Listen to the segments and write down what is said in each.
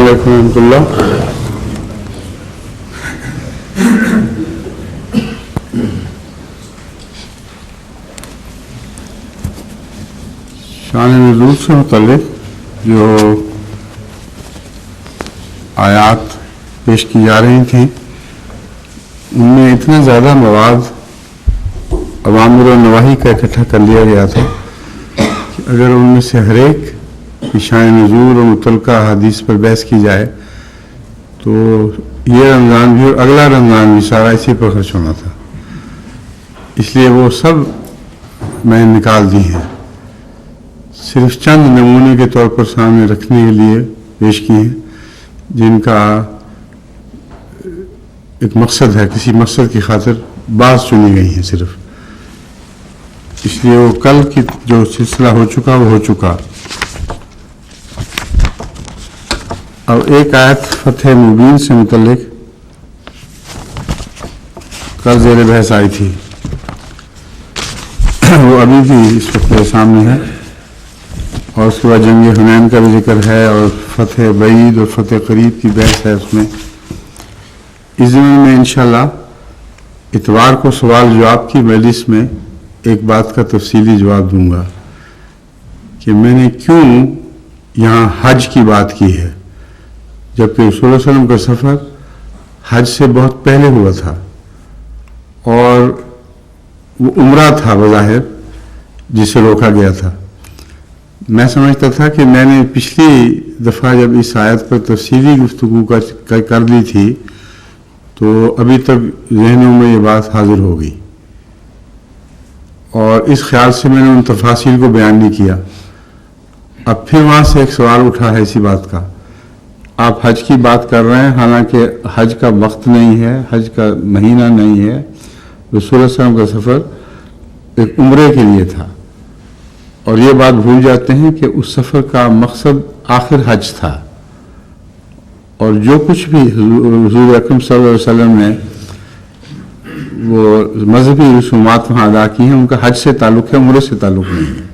علیکم ورحمۃ اللہ. شان نزول سے متعلق جو آیات پیش کی جا رہی تھیں ان میں اتنا زیادہ مواد اوامر و نواہی کا اکٹھا کر لیا گیا تھا کہ اگر ان میں سے ہر ایک کی شان نزول اور متعلقہ حدیث پر بحث کی جائے تو یہ رمضان بھی اور اگلا رمضان بھی سارا اسی پر خرچ ہونا تھا. اس لیے وہ سب میں نے نکال دی ہیں, صرف چند نمونے کے طور پر سامنے رکھنے کے لیے پیش کی ہیں جن کا ایک مقصد ہے, کسی مقصد کی خاطر بعض چنی گئی ہیں صرف. اس لیے وہ کل کی جو سلسلہ ہو چکا وہ ہو چکا. اب ایک آیت فتح مبین سے متعلق کل زیر بحث آئی تھی, وہ ابھی بھی اس وقت میرے سامنے ہے, اور اس کے بعد جنگ حنین کا بھی ذکر ہے اور فتح بعید اور فتح قریب کی بحث ہے اس میں. اس ضمن میں انشاءاللہ اتوار کو سوال جواب کی مجلس میں ایک بات کا تفصیلی جواب دوں گا کہ میں نے کیوں یہاں حج کی بات کی ہے جبکہ رسول اللہ علیہ وسلم کا سفر حج سے بہت پہلے ہوا تھا اور وہ عمرہ تھا بظاہر جسے روکا گیا تھا. میں سمجھتا تھا کہ میں نے پچھلی دفعہ جب اس آیت پر تفصیلی گفتگو کر لی تھی تو ابھی تک ذہنوں میں یہ بات حاضر ہو گئی, اور اس خیال سے میں نے ان تفاصیل کو بیان نہیں کیا. اب پھر وہاں سے ایک سوال اٹھا ہے اسی بات کا, آپ حج کی بات کر رہے ہیں حالانکہ حج کا وقت نہیں ہے, حج کا مہینہ نہیں ہے. رسول اللہ صلی اللہ علیہ وسلم کا سفر ایک عمرے کے لیے تھا اور یہ بات بھول جاتے ہیں کہ اس سفر کا مقصد آخر حج تھا, اور جو کچھ بھی حضور اکرم صلی اللہ علیہ وسلم نے وہ مذہبی رسومات وہاں ادا کی ہیں ان کا حج سے تعلق ہے, عمرے سے تعلق نہیں ہے.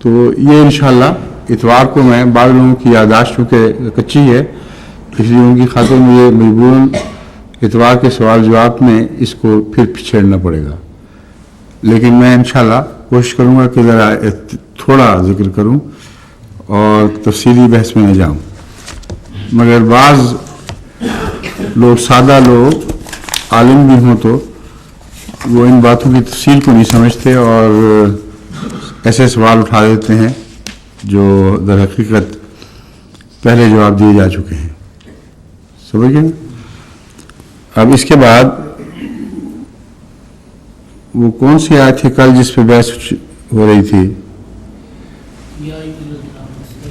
تو یہ انشاءاللہ اتوار کو میں بعض لوگوں کی یادداشت چونکہ کچی ہے اس لیے ان کی خاطر مجھے مجبوراً اتوار کے سوال جواب میں اس کو پھر چھیڑنا پڑے گا, لیکن میں انشاءاللہ کوشش کروں گا کہ ذرا تھوڑا ذکر کروں اور تفصیلی بحث میں نہ جاؤں. مگر بعض لوگ سادہ لوگ عالم بھی ہوں تو وہ ان باتوں کی تفصیل کو نہیں سمجھتے اور ایسے سوال اٹھا دیتے ہیں جو در حقیقت پہلے جواب دیے جا چکے ہیں. سمجھ گئے؟ اب اس کے بعد وہ کون سی آیت تھی کل جس پہ بحث ہو رہی تھی؟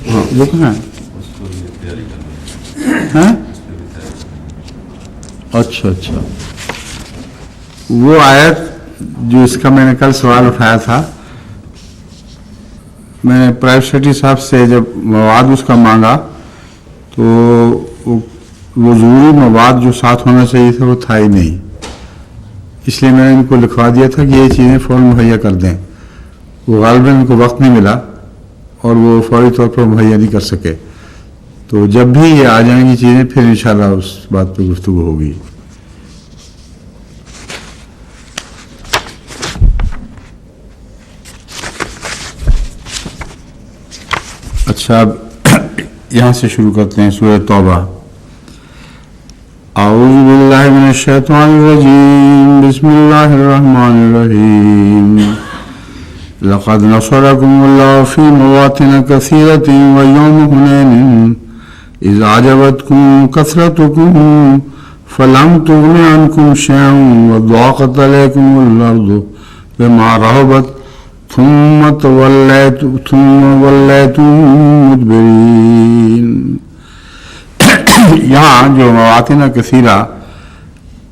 ہاں وہ کہاں ہے؟ ہاں اچھا وہ آیت جو اس کا میں نے کل سوال اٹھایا تھا, میں نے پرائیویٹ سیکرٹری صاحب سے جب مواد اس کا مانگا تو وہ ضروری مواد جو ساتھ ہونا چاہیے تھا وہ تھا ہی نہیں, اس لیے میں نے ان کو لکھوا دیا تھا کہ یہ چیزیں فوراً مہیا کر دیں. وہ غالباً ان کو وقت نہیں ملا اور وہ فوری طور پر مہیا نہیں کر سکے, تو جب بھی یہ آ جائیں گی چیزیں پھر انشاءاللہ اس بات پہ گفتگو ہوگی. اچھا اب یہاں سے شروع کرتے ہیں سورہ توبہ. اعوذ باللہ من الشیطان الرجیم, بسم اللہ الرحمن الرحیم. لقد نصرکم اللہ فی مواطن کثیرۃ ویوم حنین اذ اعجبتکم کثرتکم فلم تغن عنکم شیئا وضاقت علیکم الارض بما رحبت ثم ولیتم مدبرین. یہاں جو مواطن کثیرہ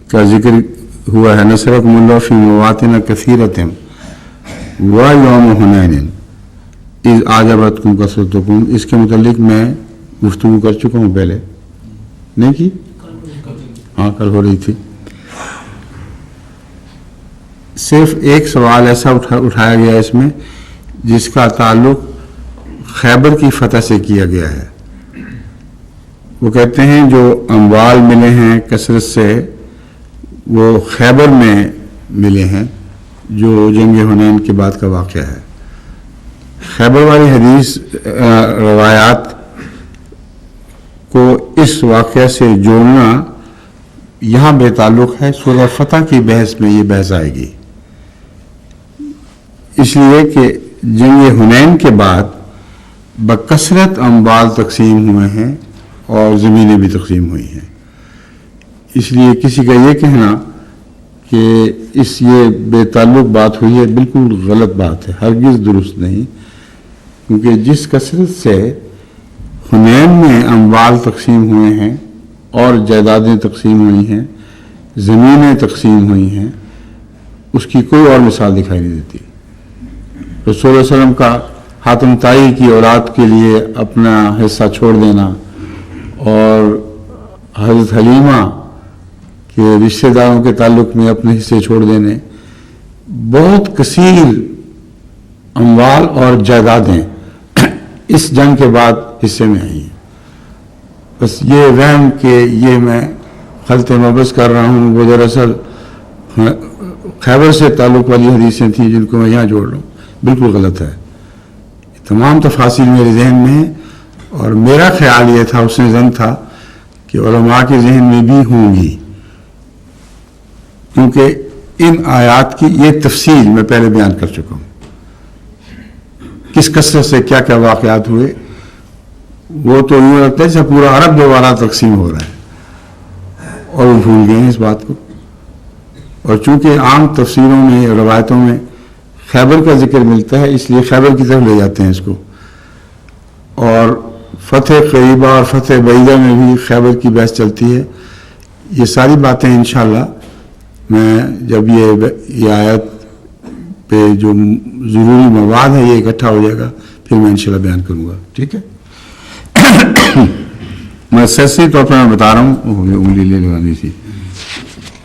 کا ذکر ہوا ہے, نصرکم اللہ فی مواطن کثیرۃ ویوم حنین اذ اعجبتکم کثرتکم, اس کے متعلق میں گفتگو کر چکا ہوں پہلے, نہیں کی؟ ہاں کل ہو رہی تھی. صرف ایک سوال ایسا اٹھایا گیا اس میں جس کا تعلق خیبر کی فتح سے کیا گیا ہے. وہ کہتے ہیں جو اموال ملے ہیں کثرت سے وہ خیبر میں ملے ہیں، جو جنگ حنین کے بعد کا واقعہ ہے۔ خیبر والی حدیث روایات کو اس واقعہ سے جوڑنا یہاں بے تعلق ہے، سورہ فتح کی بحث میں یہ بحث آئے گی، اس لیے کہ جنگ حنین کے بعد بکثرت اموال تقسیم ہوئے ہیں اور زمینیں بھی تقسیم ہوئی ہیں۔ اس لیے کسی کا یہ کہنا کہ یہ بے تعلق بات ہوئی ہے بالکل غلط بات ہے، ہرگز درست نہیں، کیونکہ جس کثرت سے حنین میں اموال تقسیم ہوئے ہیں اور جائیدادیں تقسیم ہوئی ہیں، زمینیں تقسیم ہوئی ہیں، اس کی کوئی اور مثال دکھائی نہیں دیتی۔ رسول اللہ علیہ وسلم کا حاتم طائی کی اولاد کے لیے اپنا حصہ چھوڑ دینا اور حضرت حلیمہ کے رشتہ داروں کے تعلق میں اپنے حصے چھوڑ دینے، بہت کثیر اموال اور جائیدادیں اس جنگ کے بعد حصے میں آئی ہیں۔ بس یہ وہم کہ یہ میں خلط مبس کر رہا ہوں، وہ دراصل خیبر سے تعلق والی حدیثیں تھیں جن کو میں یہاں جوڑ رہا ہوں، بالکل غلط ہے۔ تمام تفاصیل میرے ذہن میں ہیں اور میرا خیال یہ تھا، اس نے ظن تھا کہ علماء کے ذہن میں بھی ہوں گی، کیونکہ ان آیات کی یہ تفصیل میں پہلے بیان کر چکا ہوں، کس کثرت سے کیا کیا واقعات ہوئے۔ وہ تو یوں لگتا ہے جیسے پورا عرب دوبارہ تقسیم ہو رہا ہے، اور وہ بھول گئے ہیں اس بات کو۔ اور چونکہ عام تفسیروں میں روایتوں میں خیبر کا ذکر ملتا ہے، اس لیے خیبر کی طرف لے جاتے ہیں اس کو، اور فتح قریبہ اور فتح بعیدہ میں بھی خیبر کی بحث چلتی ہے۔ یہ ساری باتیں انشاءاللہ میں جب یہ آیت پہ جو ضروری مواد ہے یہ اکٹھا ہو جائے گا پھر میں انشاءاللہ بیان کروں گا، ٹھیک ہے؟ میں سیاسی طور پر میں بتا رہا ہوں، انگلی لے لگانی تھی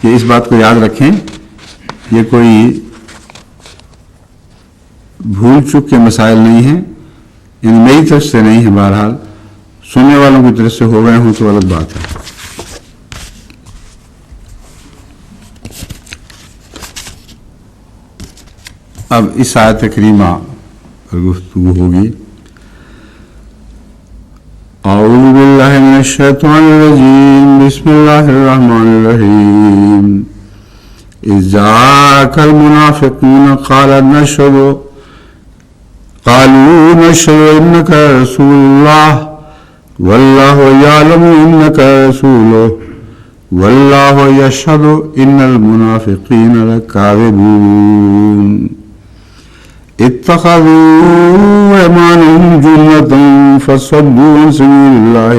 کہ اس بات کو یاد رکھیں، یہ کوئی بھول چک کے مسائل نہیں ہیں، یعنی میری طرف سے نہیں ہے، بہرحال سننے والوں کی طرف سے ہو گئے ہوں تو الگ بات ہے۔ اب اس آیت کریمہ پر گفتگو ہوگی۔ اعوذ باللہ من الشیطان الرجیم، بسم اللہ الرحمن الرحیم۔ اذ جاءک المنافقون قالوا نشهد انك رسول الله والله يعلم انك رسوله والله يشهد ان المنافقين لكاذبون اتخذوا ايمانهم جنة فصدوا عن سبيل الله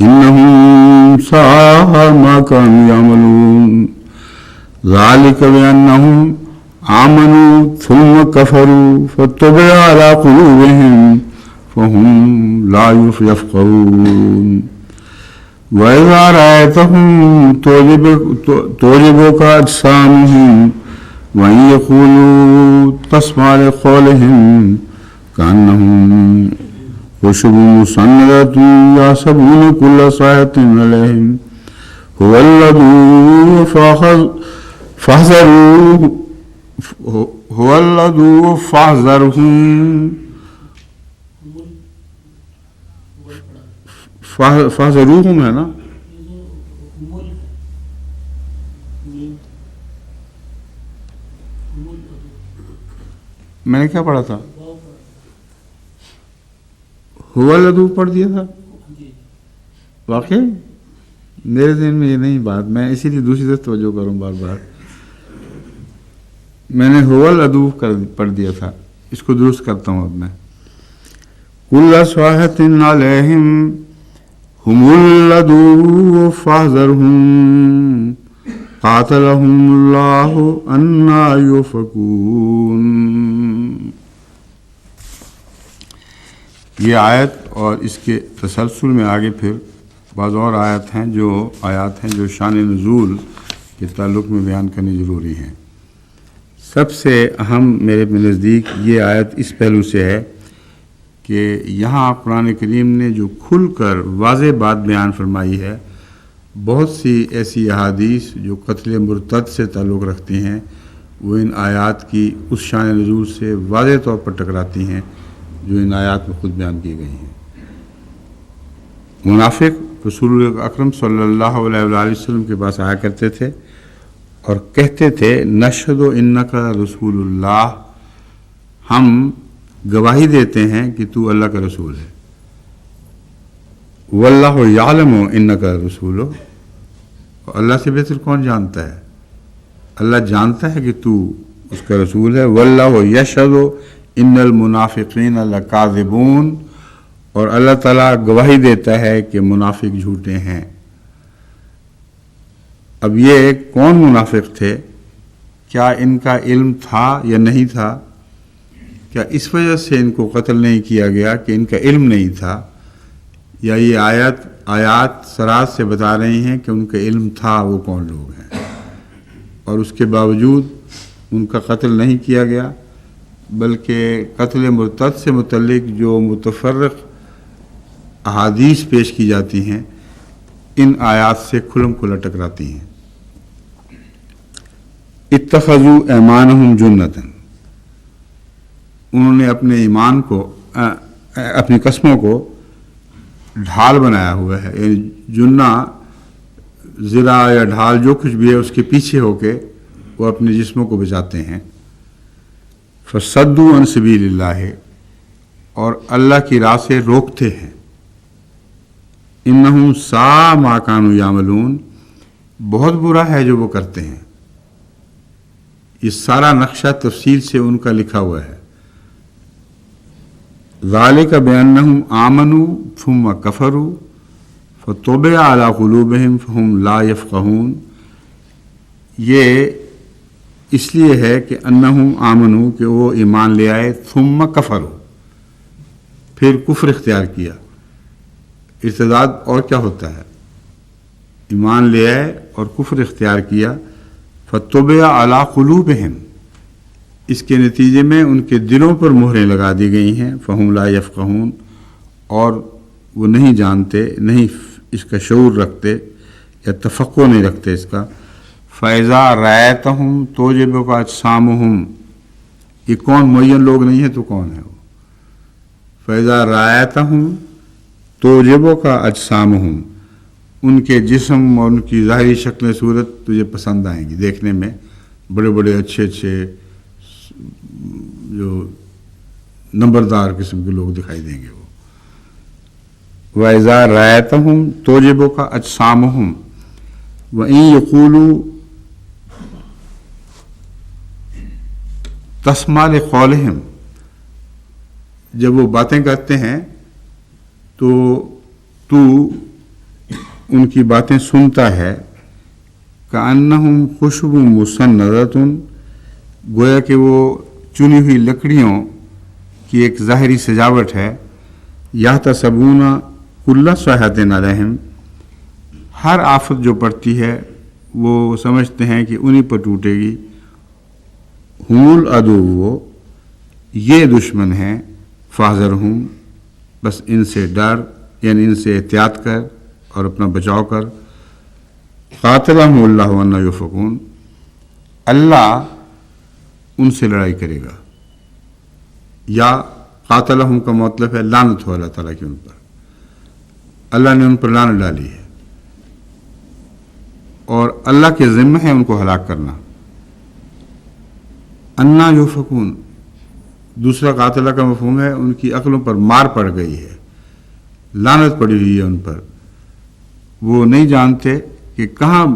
انهم ساء ما كانوا يعملون ذلك بانهم آمنوا ثم كفروا فتبع على قلوبهم فهم لا يفقهون وإذا رأيتهم تعجبك أجسامهم وإن يقولوا تسمع لقولهم كأنهم خشب مسندة يحسبون كل صيحة عليهم هو الذي فاحذروه هو الذي فاحذروهم ہے نا، میں نے کیا پڑھا تھا؟ هو الذي پڑھ دیا تھا، واقعی میرے ذہن میں یہ نہیں بات، میں اسی لیے دوسری طرف توجہ کروں بار بار۔ میں نے هو العدو پڑھ دیا تھا، اس کو درست کرتا ہوں اب میں۔ کل صاحت علیہم هم العدو فاحذرهم قاتلهم اللہ انا یؤفکون۔ یہ آیت اور اس کے تسلسل میں آگے پھر بعض اور آیات ہیں جو شان نزول کے تعلق میں بیان کرنی ضروری ہیں۔ سب سے اہم میرے نزدیک یہ آیت اس پہلو سے ہے کہ یہاں قرآن کریم نے جو کھل کر واضح بات بیان فرمائی ہے، بہت سی ایسی احادیث جو قتل مرتد سے تعلق رکھتی ہیں وہ ان آیات کی اس شان نزول سے واضح طور پر ٹکراتی ہیں جو ان آیات میں خود بیان کی گئی ہیں۔ منافق رسول اکرم صلی اللہ علیہ وآلہ وسلم کے پاس آیا کرتے تھے اور کہتے تھے نشہد انک رسول اللہ، ہم گواہی دیتے ہیں کہ تو اللہ کا رسول ہے۔ واللہ یعلم انک رسول، اللہ سے بہتر کون جانتا ہے؟ اللہ جانتا ہے کہ تو اس کا رسول ہے۔ واللہ یشہد ان المنافقین لکاذبون، اور اللہ تعالیٰ گواہی دیتا ہے کہ منافق جھوٹے ہیں۔ اب یہ کون منافق تھے؟ کیا ان کا علم تھا یا نہیں تھا؟ کیا اس وجہ سے ان کو قتل نہیں کیا گیا کہ ان کا علم نہیں تھا، یا یہ آیات سراحت سے بتا رہی ہیں کہ ان کا علم تھا وہ کون لوگ ہیں، اور اس کے باوجود ان کا قتل نہیں کیا گیا، بلکہ قتل مرتد سے متعلق جو متفرق احادیث پیش کی جاتی ہیں ان آیات سے کھلم کھلا ٹکراتی ہیں۔ اتخذوا ایمانہم جنۃ، انہوں نے اپنے ایمان کو، اپنی قسموں کو ڈھال بنایا ہوا ہے، یعنی جنہ زرہ یا ڈھال جو کچھ بھی ہے اس کے پیچھے ہو کے وہ اپنے جسموں کو بچاتے ہیں۔ فصدوا عن سبیل اللہ، اور اللہ کی راہ سے روکتے ہیں۔ انہم ساء ما کانوا یعملون، بہت برا ہے جو وہ کرتے ہیں۔ یہ سارا نقشہ تفصیل سے ان کا لکھا ہوا ہے۔ ذالک بانہم آمنوا ثم کفروا فطبع علی قلوبہم فہم لا یفقہون، یہ اس لیے ہے کہ انہم آمنوا، کہ وہ ایمان لے آئے، ثم کفروا، پھر کفر اختیار کیا۔ ارتداد اور کیا ہوتا ہے؟ ایمان لے آئے اور کفر اختیار کیا، فطبع علی قلوبہم، اس کے نتیجے میں ان کے دلوں پر مہریں لگا دی گئی ہیں، فہم لا یفقہون، اور وہ نہیں جانتے، نہیں اس کا شعور رکھتے یا تفقہ نہیں رکھتے اس کا۔ فَإِذَا رَأَيْتَهُمْ تُعْجِبُكَ أَجْسَامُهُمْ، یہ کون معین لوگ نہیں ہے تو کون ہے وہ؟ فَإِذَا رَأَيْتَهُمْ تُعْجِبُكَ أَجْسَامُهُمْ، ان کے جسم اور ان کی ظاہری شکل صورت تجھے پسند آئیں گی، دیکھنے میں بڑے بڑے اچھے اچھے جو نمبردار قسم کے لوگ دکھائی دیں گے وہ۔ وَإِذَا رَأَيْتَهُمْ تُعْجِبُكَ أَجْسَامُهُمْ وَإِن يَقُولُوا تَسْمَعْ لِقَوْلِهِمْ، جب وہ باتیں کرتے ہیں تو تو ان کی باتیں سنتا ہے، كَأَنَّهُمْ خُشُبٌ مُّسَنَّدَةٌ، گویا کہ وہ چنی ہوئی لکڑیوں کی ایک ظاہری سجاوٹ ہے۔ يَحْتَسَبُونَ كُلَّ صَيْحَةٍ عَلَيْهِمْ، ہر آفت جو پڑتی ہے وہ سمجھتے ہیں کہ انہی پر ٹوٹے گی۔ هُمُ الْعَدُوُّ، یہ دشمن ہیں، فَاحْذَرْهُمْ، بس ان سے ڈر، یعنی ان سے احتیاط کر اور اپنا بچاؤ کر۔ قاتلہم اللہ انا یؤفکون، اللہ ان سے لڑائی کرے گا، یا قاتلہم کا مطلب ہے لعنت ہو اللہ تعالیٰ کی ان پر، اللہ نے ان پر لعنت ڈالی ہے، اور اللہ کے ذمہ ہے ان کو ہلاک کرنا۔ انا یؤفکون، دوسرا قاتلہ کا مفہوم ہے ان کی عقلوں پر مار پڑ گئی ہے، لعنت پڑی ہوئی ہے ان پر، وہ نہیں جانتے کہ کہاں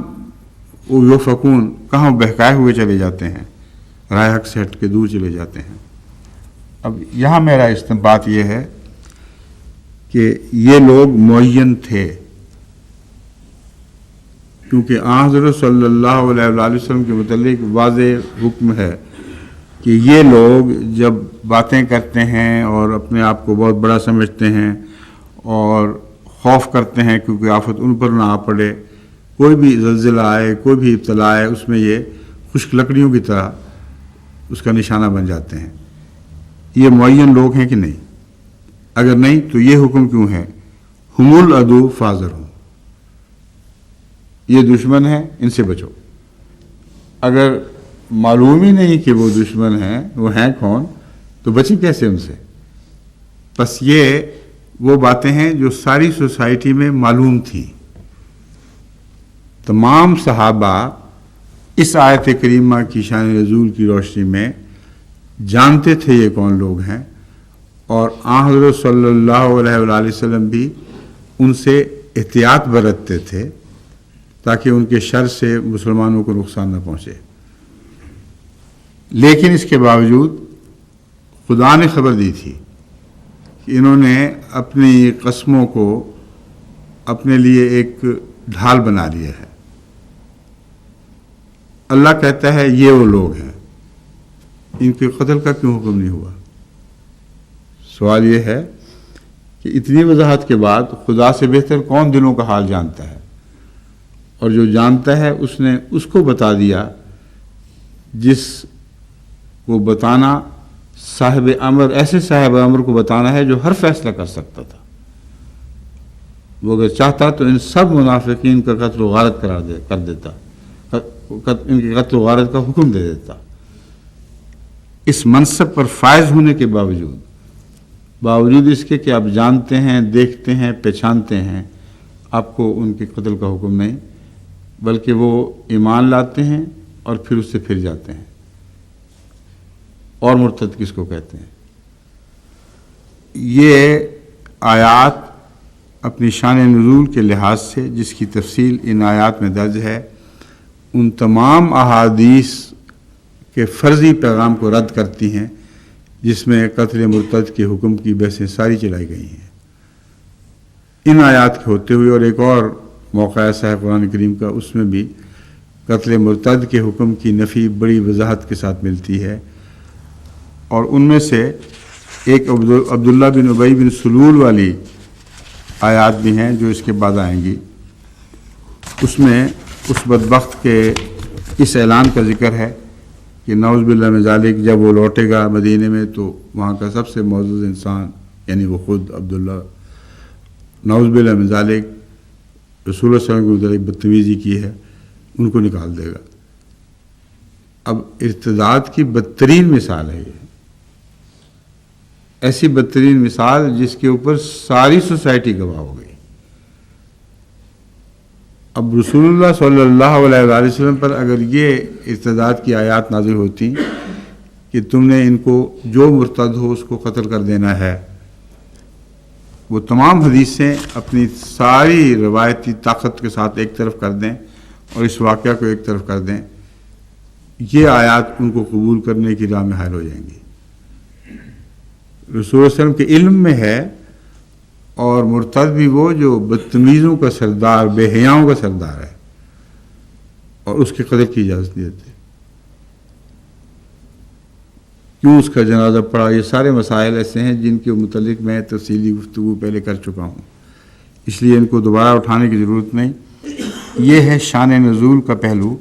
وہ یوفکون، کہاں بہکائے ہوئے چلے جاتے ہیں، راہ حق سے ہٹ کے دور چلے جاتے ہیں۔ اب یہاں میرا استنباط یہ ہے کہ یہ لوگ معین تھے، کیونکہ حضرت صلی اللہ علیہ وآلہ وسلم کے متعلق واضح حکم ہے کہ یہ لوگ جب باتیں کرتے ہیں اور اپنے آپ کو بہت بڑا سمجھتے ہیں اور خوف کرتے ہیں کیونکہ آفت ان پر نہ آ پڑے، کوئی بھی زلزلہ آئے، کوئی بھی ابتلا آئے، اس میں یہ خشک لکڑیوں کی طرح اس کا نشانہ بن جاتے ہیں۔ یہ معین لوگ ہیں کہ نہیں؟ اگر نہیں تو یہ حکم کیوں ہے؟ ہم العدو فاحذرہم، یہ دشمن ہے، ان سے بچو۔ اگر معلوم ہی نہیں کہ وہ دشمن ہیں، وہ ہیں کون، تو بچیں کیسے ان سے؟ بس یہ وہ باتیں ہیں جو ساری سوسائٹی میں معلوم تھیں۔ تمام صحابہ اس آیت کریمہ کی شان نزول کی روشنی میں جانتے تھے یہ کون لوگ ہیں، اور آن حضرت صلی اللہ علیہ وآلہ وسلم بھی ان سے احتیاط برتتے تھے تاکہ ان کے شر سے مسلمانوں کو نقصان نہ پہنچے۔ لیکن اس کے باوجود خدا نے خبر دی تھی کہ انہوں نے اپنی قسموں کو اپنے لیے ایک ڈھال بنا لیا ہے۔ اللہ کہتا ہے یہ وہ لوگ ہیں، ان کے قتل کا کیوں حکم نہیں ہوا؟ سوال یہ ہے کہ اتنی وضاحت کے بعد خدا سے بہتر کون دلوں کا حال جانتا ہے، اور جو جانتا ہے اس نے اس کو بتا دیا جس کو بتانا صاحب امر، ایسے صاحب امر کو بتانا ہے جو ہر فیصلہ کر سکتا تھا۔ وہ اگر چاہتا تو ان سب منافقین کا قتل و غارت کر دیتا، ان کے قتل و غارت کا حکم دے دیتا۔ اس منصب پر فائز ہونے کے باوجود اس کے کہ آپ جانتے ہیں، دیکھتے ہیں، پہچانتے ہیں، آپ کو ان کے قتل کا حکم نہیں، بلکہ وہ ایمان لاتے ہیں اور پھر اس سے پھر جاتے ہیں۔ اور مرتد کس کو کہتے ہیں؟ یہ آیات اپنی شان نزول کے لحاظ سے، جس کی تفصیل ان آیات میں درج ہے، ان تمام احادیث کے فرضی پیغام کو رد کرتی ہیں جس میں قتل مرتد کے حکم کی بحثیں ساری چلائی گئی ہیں۔ ان آیات کے ہوتے ہوئے اور ایک اور موقع ایسا ہے قرآن کریم کا، اس میں بھی قتل مرتد کے حکم کی نفی بڑی وضاحت کے ساتھ ملتی ہے، اور ان میں سے ایک عبداللہ بن ابی بن سلول والی آیات بھی ہیں جو اس کے بعد آئیں گی۔ اس میں اس بدبخت کے اس اعلان کا ذکر ہے کہ نعوذ باللہ من ذالک، جب وہ لوٹے گا مدینے میں تو وہاں کا سب سے معزز انسان یعنی وہ خود عبداللہ، نعوذ باللہ من ذالک، رسول اللہ صلی اللہ علیہ وسلم کی بدتمیزی کی ہے، ان کو نکال دے گا۔ اب ارتداد کی بدترین مثال ہے یہ، ایسی بدترین مثال جس کے اوپر ساری سوسائٹی گواہ ہو گئی۔ اب رسول اللہ صلی اللہ علیہ وآلہ وسلم پر اگر یہ ارتداد کی آیات نازل ہوتی کہ تم نے ان کو جو مرتد ہو اس کو قتل کر دینا ہے، وہ تمام حدیثیں اپنی ساری روایتی طاقت کے ساتھ ایک طرف کر دیں اور اس واقعہ کو ایک طرف کر دیں، یہ آیات ان کو قبول کرنے کی راہ میں حائل ہو جائیں گی۔ رسول اللہ صلی اللہ علیہ وسلم کے علم میں ہے، اور مرتد بھی وہ جو بدتمیزوں کا سردار، بے حیاؤں کا سردار ہے، اور اس کے قتل کی اجازت نہیں دیتے۔ کیوں اس کا جنازہ پڑا؟ یہ سارے مسائل ایسے ہیں جن کے متعلق میں تفصیلی گفتگو پہلے کر چکا ہوں، اس لیے ان کو دوبارہ اٹھانے کی ضرورت نہیں۔ یہ ہے شان نزول کا پہلو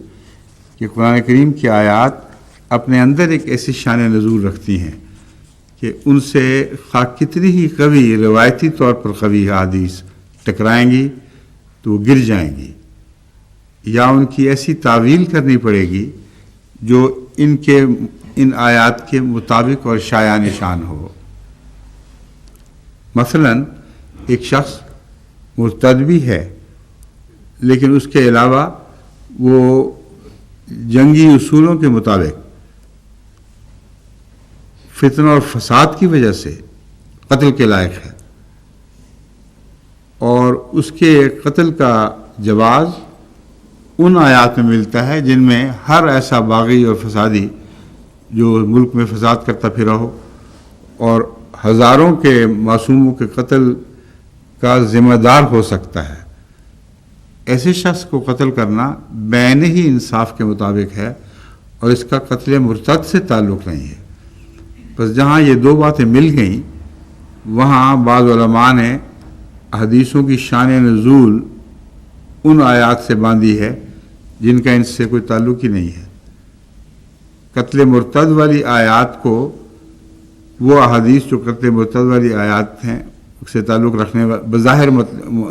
کہ قرآن کریم کی آیات اپنے اندر ایک ایسی شان نزول رکھتی ہیں کہ ان سے خواہ کتنی ہی قوی، روایتی طور پر قوی حدیث ٹکرائیں گی تو وہ گر جائیں گی، یا ان کی ایسی تعویل کرنی پڑے گی جو ان آیات کے مطابق اور شایع نشان ہو۔ مثلا ایک شخص مرتد بھی ہے، لیکن اس کے علاوہ وہ جنگی اصولوں کے مطابق فتنہ اور فساد کی وجہ سے قتل کے لائق ہے، اور اس کے قتل کا جواز ان آیات میں ملتا ہے جن میں ہر ایسا باغی اور فسادی جو ملک میں فساد کرتا پھرا ہو اور ہزاروں کے معصوموں کے قتل کا ذمہ دار ہو سکتا ہے، ایسے شخص کو قتل کرنا بین ہی انصاف کے مطابق ہے، اور اس کا قتل مرتد سے تعلق نہیں ہے۔ بس جہاں یہ دو باتیں مل گئیں، وہاں بعض علماء نے حدیثوں کی شان نزول ان آیات سے باندھی ہے جن کا ان سے کوئی تعلق ہی نہیں ہے۔ قتل مرتد والی آیات کو وہ احادیث جو قتل مرتد والی آیات ہیں سے تعلق رکھنے بظاہر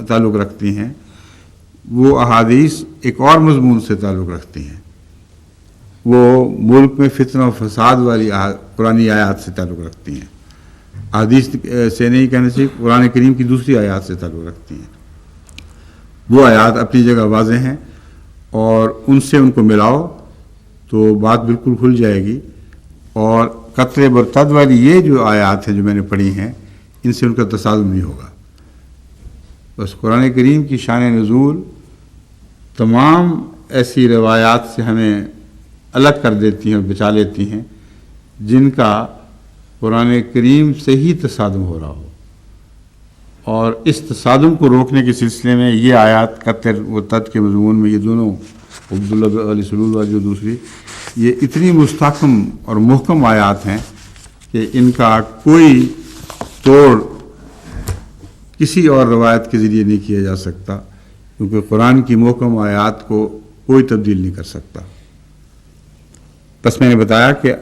تعلق رکھتی ہیں، وہ احادیث ایک اور مضمون سے تعلق رکھتی ہیں، وہ ملک میں فتنہ و فساد والی قرآنی آیات سے تعلق رکھتی ہیں، احادیث سے نہیں کہنے سے قرآن کریم کی دوسری آیات سے تعلق رکھتی ہیں۔ وہ آیات اپنی جگہ واضح ہیں اور ان سے ان کو ملاؤ تو بات بالکل کھل جائے گی، اور قتل مرتد والی یہ جو آیات ہیں جو میں نے پڑھی ہیں ان سے ان کا تصادم نہیں ہوگا۔ بس قرآن کریم کی شان نزول تمام ایسی روایات سے ہمیں الگ کر دیتی ہیں اور بچا لیتی ہیں جن کا قرآن کریم سے ہی تصادم ہو رہا ہو، اور اس تصادم کو روکنے کے سلسلے میں یہ آیات قتل مرتد کے مضمون میں یہ دونوں عبداللہ علیہ سلول اور جو دوسری، یہ اتنی مستحکم اور محکم آیات ہیں کہ ان کا کوئی توڑ کسی اور روایت کے ذریعے نہیں کیا جا سکتا، کیونکہ قرآن کی محکم آیات کو کوئی تبدیل نہیں کر سکتا۔ بس میں نے بتایا کہ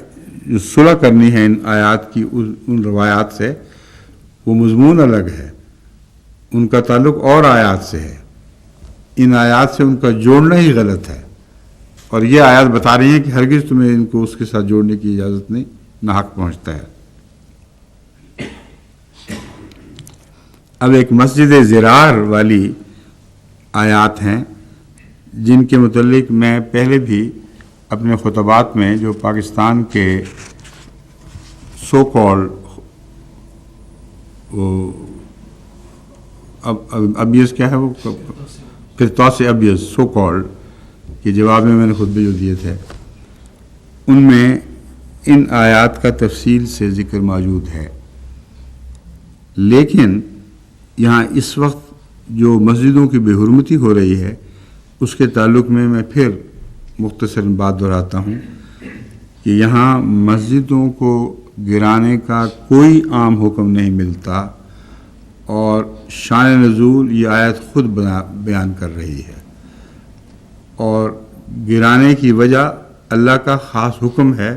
جو صلح کرنی ہے ان آیات کی ان روایات سے، وہ مضمون الگ ہے، ان کا تعلق اور آیات سے ہے، ان آیات سے ان کا جوڑنا ہی غلط ہے، اور یہ آیات بتا رہی ہیں کہ ہرگز تمہیں ان کو اس کے ساتھ جوڑنے کی اجازت نہیں، ناحق پہنچتا ہے۔ اب ایک مسجد زرار والی آیات ہیں جن کے متعلق میں پہلے بھی اپنے خطبات میں جو پاکستان کے سو کال ابیز کیا ہے وہ فرطوس ابیز سو کال کے جواب میں نے خطبے جو دیے تھے، ان میں ان آیات کا تفصیل سے ذکر موجود ہے، لیکن یہاں اس وقت جو مسجدوں کی بے حرمتی ہو رہی ہے اس کے تعلق میں پھر مختصر بات دہراتا ہوں کہ یہاں مسجدوں کو گرانے کا کوئی عام حکم نہیں ملتا، اور شان نزول یہ آیت خود بیان کر رہی ہے، اور گرانے کی وجہ اللہ کا خاص حکم ہے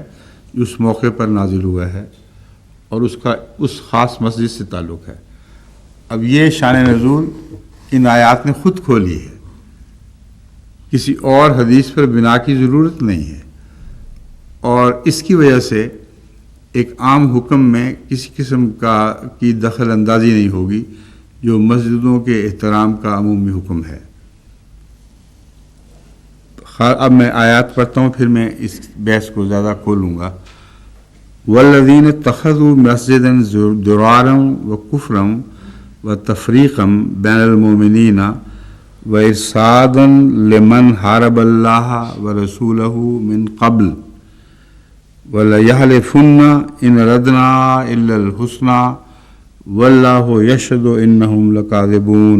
جو اس موقع پر نازل ہوا ہے، اور اس خاص مسجد سے تعلق ہے۔ اب یہ شان نزول ان آیات نے خود کھولی ہے، کسی اور حدیث پر بنا کی ضرورت نہیں ہے، اور اس کی وجہ سے ایک عام حکم میں کسی قسم کی دخل اندازی نہیں ہوگی جو مسجدوں کے احترام کا عمومی حکم ہے۔ اب میں آیات پڑھتا ہوں، پھر میں اس بحث کو زیادہ کھولوں گا۔ والذین اتخذوا مسجدا ضرارا وکفرا وتفریقا بین المؤمنین وارصادا لمن حارب اللہ ورسولہ من قبل وَلَيَحْلِفُنَّ إِنْ أَرَدْنَا إِلَّا الْحُسْنَى وَاللَّهُ يَشْهَدُ إِنَّهُمْ لَكَاذِبُونَ۔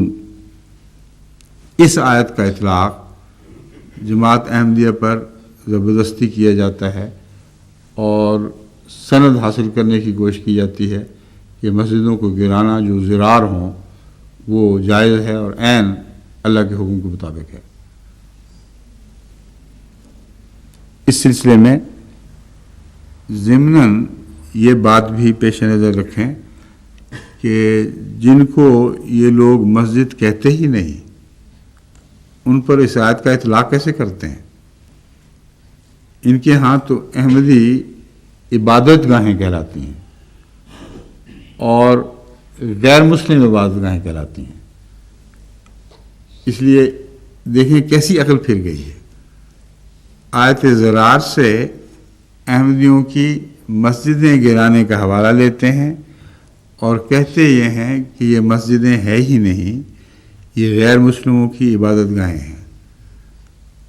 اس آیت کا اطلاق جماعت احمدیہ پر زبردستی کیا جاتا ہے اور سند حاصل کرنے کی کوشش کی جاتی ہے کہ مسجدوں کو گرانا جو زرار ہوں وہ جائز ہے اور عین اللہ کے حکم کے مطابق ہے۔ اس سلسلے میں ضمناً یہ بات بھی پیش نظر رکھیں کہ جن کو یہ لوگ مسجد کہتے ہی نہیں ان پر اس آیت کا اطلاق کیسے کرتے ہیں؟ ان کے ہاں تو احمدی عبادت گاہیں کہلاتی ہیں اور غیر مسلم عبادت گاہیں کہلاتی ہیں، اس لیے دیکھیں کیسی عقل پھر گئی ہے۔ آیت زرار سے احمدیوں کی مسجدیں گرانے کا حوالہ لیتے ہیں اور کہتے یہ ہیں کہ یہ مسجدیں ہیں ہی نہیں، یہ غیر مسلموں کی عبادت گاہیں ہیں۔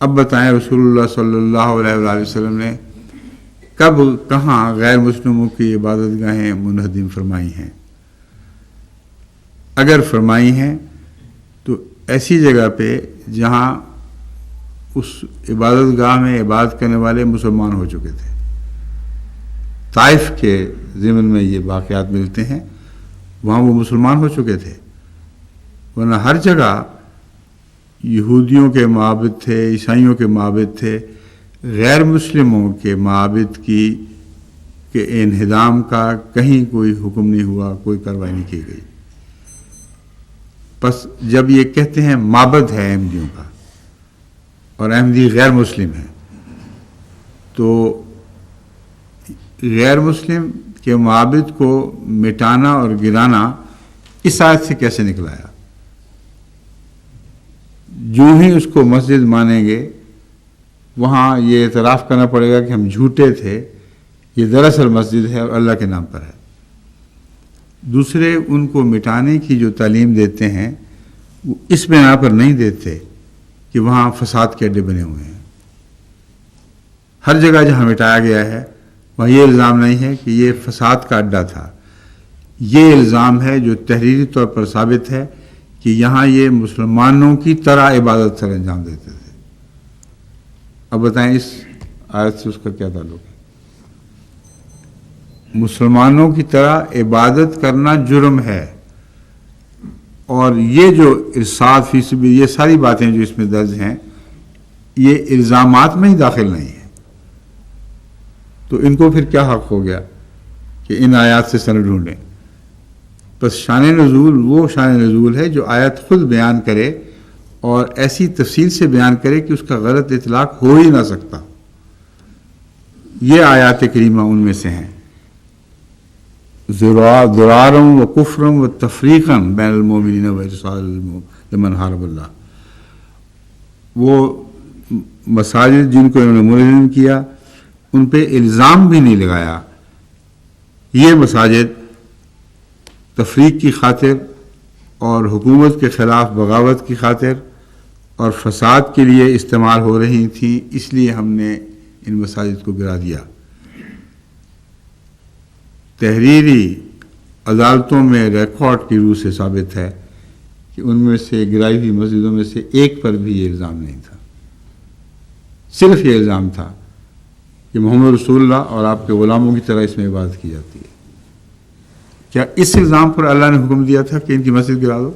اب بتائیں رسول اللہ صلی اللہ علیہ وآلہ وسلم نے کب کہاں غیر مسلموں کی عبادت گاہیں منہدم فرمائی ہیں؟ اگر فرمائی ہیں تو ایسی جگہ پہ جہاں اس عبادت گاہ میں عبادت کرنے والے مسلمان ہو چکے تھے۔ طائف کے ضمن میں یہ واقعات ملتے ہیں، وہاں وہ مسلمان ہو چکے تھے، ورنہ ہر جگہ یہودیوں کے معابد تھے، عیسائیوں کے معابد تھے، غیر مسلموں کے معابد کی کہ انہدام کا کہیں کوئی حکم نہیں ہوا، کوئی کارروائی نہیں کی گئی۔ بس جب یہ کہتے ہیں معبد ہے احمدیوں کا اور احمدی غیر مسلم ہے، تو غیر مسلم کے معبد کو مٹانا اور گرانا اس آیت سے کیسے نکلایا؟ جو ہی اس کو مسجد مانیں گے وہاں یہ اعتراف کرنا پڑے گا کہ ہم جھوٹے تھے، یہ دراصل مسجد ہے اور اللہ کے نام پر ہے۔ دوسرے ان کو مٹانے کی جو تعلیم دیتے ہیں وہ اس بنا پر نہیں دیتے کہ وہاں فساد کے اڈے بنے ہوئے ہیں۔ ہر جگہ جہاں مٹایا گیا ہے وہاں یہ الزام نہیں ہے کہ یہ فساد کا اڈا تھا، یہ الزام ہے جو تحریری طور پر ثابت ہے کہ یہاں یہ مسلمانوں کی طرح عبادت سر انجام دیتے تھے۔ اب بتائیں اس آیت سے اس کا کیا تعلق ہے؟ مسلمانوں کی طرح عبادت کرنا جرم ہے، اور یہ جو ارشاد فی سبیل، یہ ساری باتیں جو اس میں درج ہیں یہ الزامات میں ہی داخل نہیں ہیں، تو ان کو پھر کیا حق ہو گیا کہ ان آیات سے سند ڈھونڈیں؟ بس شان نزول وہ شان نزول ہے جو آیت خود بیان کرے اور ایسی تفصیل سے بیان کرے کہ اس کا غلط اطلاق ہو ہی نہ سکتا۔ یہ آیات کریمہ ان میں سے ہیں، ضرارم و کفرم و تفریقم بین المومنین و ارسال لمن حارب اللہ۔ وہ مساجد جن کو انہوں نے منہدم کیا ان پہ الزام بھی نہیں لگایا، یہ مساجد تفریق کی خاطر اور حکومت کے خلاف بغاوت کی خاطر اور فساد کے لیے استعمال ہو رہی تھیں، اس لیے ہم نے ان مساجد کو گرا دیا۔ تحریری عدالتوں میں ریکارڈ کی روح سے ثابت ہے کہ ان میں سے گرائی ہوئی مسجدوں میں سے ایک پر بھی یہ الزام نہیں تھا، صرف یہ الزام تھا کہ محمد رسول اللہ اور آپ کے غلاموں کی طرح اس میں عبادت کی جاتی ہے۔ کیا اس الزام پر اللہ نے حکم دیا تھا کہ ان کی مسجد گرا دو؟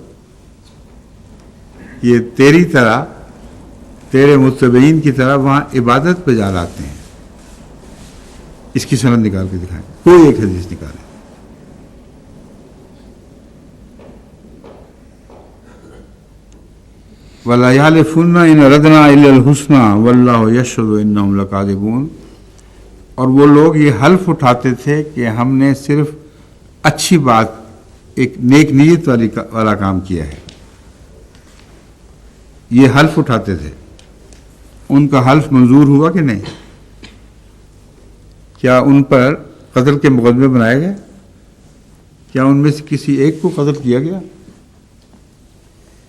یہ تیری طرح، تیرے متبعین کی طرح وہاں عبادت پہ جا لاتے ہیں۔ اس کی سند نکال کے دکھائیں، کوئی ایک حدیث نکالیں۔ وَلَا يَحْلِفُنَّ إِنْ أَرَدْنَا إِلَّا الْحُسْنَى وَاللَّهُ يَشْهَدُ إِنَّهُمْ لَكَاذِبُونَ۔ اور وہ لوگ یہ حلف اٹھاتے تھے کہ ہم نے صرف اچھی بات، ایک نیک نیت والا کام کیا ہے، یہ حلف اٹھاتے تھے۔ ان کا حلف منظور ہوا کہ نہیں؟ کیا ان پر قتل کے مقدمے بنائے گئے؟ کیا ان میں سے کسی ایک کو قتل کیا گیا؟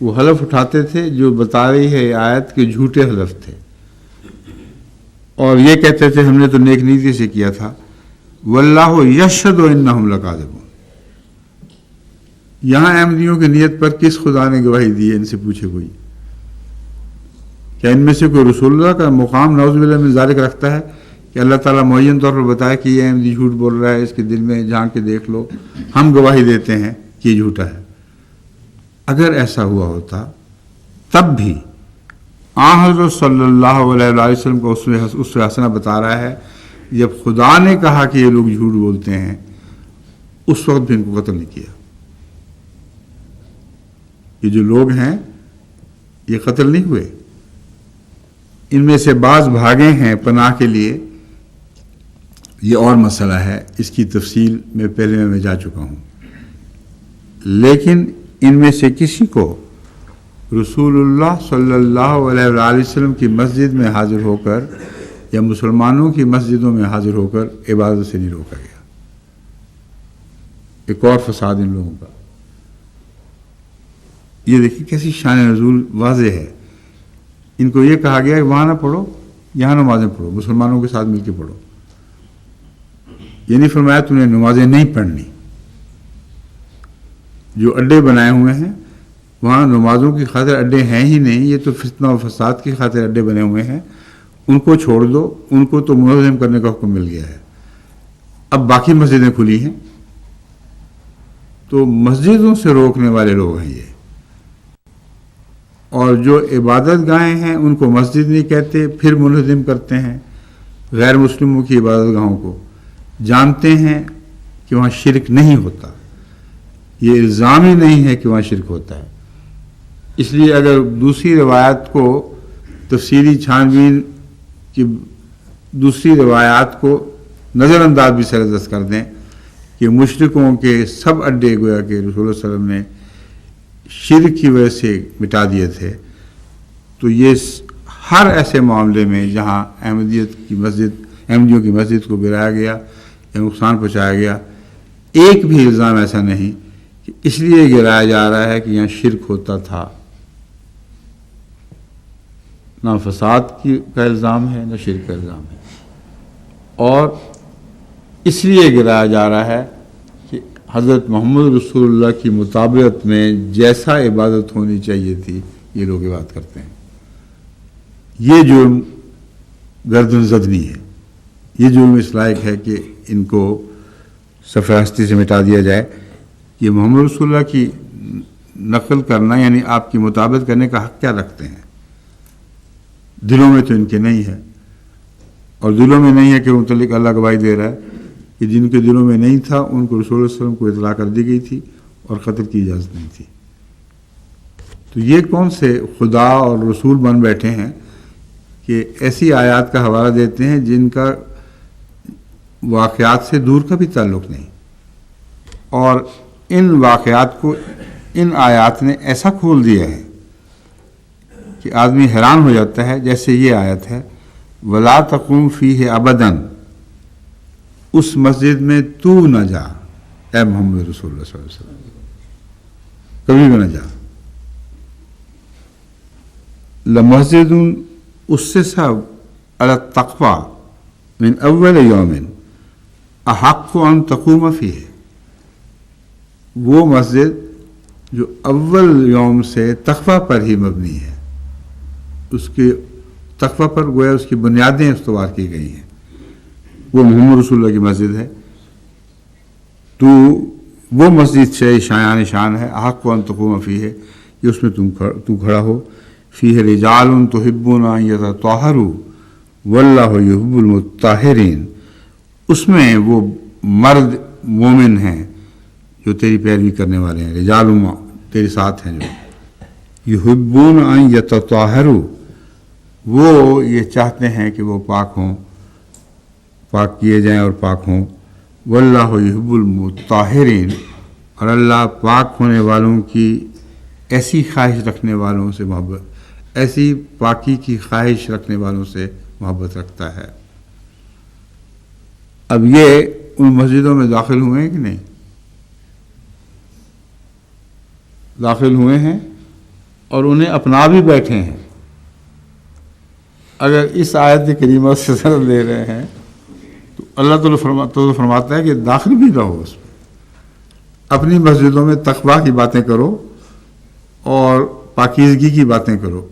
وہ حلف اٹھاتے تھے جو بتا رہی ہے آیت کے جھوٹے حلف تھے، اور یہ کہتے تھے ہم نے تو نیک نیتی سے کیا تھا۔ واللہ یشہد انہم لکاذبون۔ یہاں احمدیوں کی نیت پر کس خدا نے گواہی دی ہے؟ ان سے پوچھے کوئی۔ کیا ان میں سے کوئی رسول اللہ کا مقام نعوذ باللہ من ذالک رکھتا ہے کہ اللہ تعالیٰ معین طور پر بتائے کہ یہ احمدی جھوٹ بول رہا ہے، اس کے دل میں جھانک کے دیکھ لو، ہم گواہی دیتے ہیں کہ یہ جھوٹا ہے؟ اگر ایسا ہوا ہوتا تب بھی حضرت صلی اللہ علیہ وسلم کو اسوہ حسنہ بتا رہا ہے، جب خدا نے کہا کہ یہ لوگ جھوٹ بولتے ہیں اس وقت بھی ان کو قتل نہیں کیا۔ یہ جو لوگ ہیں یہ قتل نہیں ہوئے، ان میں سے بعض بھاگے ہیں پناہ کے لیے، یہ اور مسئلہ ہے، اس کی تفصیل میں پہلے میں جا چکا ہوں۔ لیکن ان میں سے کسی کو رسول اللہ صلی اللہ علیہ وآلہ وسلم کی مسجد میں حاضر ہو کر یا مسلمانوں کی مسجدوں میں حاضر ہو کر عبادت سے نہیں روکا گیا۔ ایک اور فساد ان لوگوں کا، یہ دیکھیں کیسی شان نزول واضح ہے۔ ان کو یہ کہا گیا کہ وہاں نہ پڑھو، یہاں نمازیں پڑھو، مسلمانوں کے ساتھ مل کے پڑھو۔ یہ نہیں فرمایا تم نے نمازیں نہیں پڑھنی۔ جو اڈے بنائے ہوئے ہیں وہاں نمازوں کی خاطر اڈے ہیں ہی نہیں، یہ تو فتنہ و فساد کی خاطر اڈے بنے ہوئے ہیں، ان کو چھوڑ دو، ان کو تو منظم کرنے کا حکم مل گیا ہے۔ اب باقی مسجدیں کھلی ہیں تو مسجدوں سے روکنے والے لوگ ہیں یہ، اور جو عبادت گاہیں ہیں ان کو مسجد نہیں کہتے، پھر منہدم کرتے ہیں غیر مسلموں کی عبادت گاہوں کو۔ جانتے ہیں کہ وہاں شرک نہیں ہوتا، یہ الزام ہی نہیں ہے کہ وہاں شرک ہوتا ہے۔ اس لیے اگر دوسری روایت کو تفصیلی چھانبین کی دوسری روایات کو نظر انداز بھی سرزد کر دیں کہ مشرکوں کے سب اڈے گویا کہ رسول اللہ صلی اللہ علیہ وسلم نے شرک کی وجہ سے مٹا دیے تھے، تو یہ ہر ایسے معاملے میں جہاں احمدیوں کی مسجد کو گرایا گیا یا نقصان پہنچایا گیا، ایک بھی الزام ایسا نہیں کہ اس لیے گرایا جا رہا ہے کہ یہاں شرک ہوتا تھا۔ نہ فساد کا الزام ہے نہ شرک کا الزام ہے، اور اس لیے گرایا جا رہا ہے کہ حضرت محمد رسول اللہ کی مطابقت میں جیسا عبادت ہونی چاہیے تھی یہ لوگ عبادت کرتے ہیں۔ یہ جرم گردن زدنی ہے، یہ جرم اس لائق ہے کہ ان کو صفحہ ہستی سے مٹا دیا جائے۔ یہ محمد رسول اللہ کی نقل کرنا یعنی آپ کی مطابقت کرنے کا حق کیا رکھتے ہیں؟ دلوں میں تو ان کے نہیں ہے، اور دلوں میں نہیں ہے کہ متعلق اللہ گواہی دے رہا ہے کہ جن کے دلوں میں نہیں تھا ان کو رسول اللہ صلی اللہ علیہ وسلم کو اطلاع کر دی گئی تھی اور قتل کی اجازت نہیں تھی۔ تو یہ کون سے خدا اور رسول بن بیٹھے ہیں کہ ایسی آیات کا حوالہ دیتے ہیں جن کا واقعات سے دور کا بھی تعلق نہیں، اور ان واقعات کو ان آیات نے ایسا کھول دیا ہے کہ آدمی حیران ہو جاتا ہے۔ جیسے یہ آیت ہے وَلَا تَقُمْ فِيهِ أَبَدًا، اس مسجد میں تو نہ جا اے محمد رسول اللہ صلی اللہ علیہ وسلم، کبھی بھی نہ جا۔ لَمَسْجِدٌ أُسِّسَ عَلَى التَّقْوَى مِنْ أَوَّلِ يَوْمٍ أَحَقُّ أَن تَقُومَ فِيهِ، وہ مسجد جو اول یوم سے تقویٰ پر ہی مبنی ہے، اس کے تقویٰ پر گویا اس کی بنیادیں استوار کی گئی ہیں، وہ محمد رسول اللہ کی مسجد ہے۔ تو وہ مسجد سے شایان شان ہے، احق ان تقوم فیہ، کہ اس میں تو کھڑا ہو۔ فیہ رجال تحبون ان یتطہروا واللہ یحب المطہرین، اس میں وہ مرد مومن ہیں جو تیری پیروی کرنے والے ہیں، رجال تیرے ساتھ ہیں جو یحبون ان یتطہروا، وہ یہ چاہتے ہیں کہ وہ پاک ہوں، پاک کیے جائیں اور پاک ہوں۔ واللہ یحب المطہرین، اور اللہ پاک ہونے والوں کی ایسی خواہش رکھنے والوں سے محبت، ایسی پاکی کی خواہش رکھنے والوں سے محبت رکھتا ہے۔ اب یہ ان مسجدوں میں داخل ہوئے ہیں کہ نہیں؟ داخل ہوئے ہیں اور انہیں اپنا بھی بیٹھے ہیں۔ اگر اس آیت کریمہ سے سر لے رہے ہیں تو اللہ تعالیٰ فرماتا ہے کہ داخل بھی رہو اس میں، اپنی مسجدوں میں تقویٰ کی باتیں کرو اور پاکیزگی کی باتیں کرو،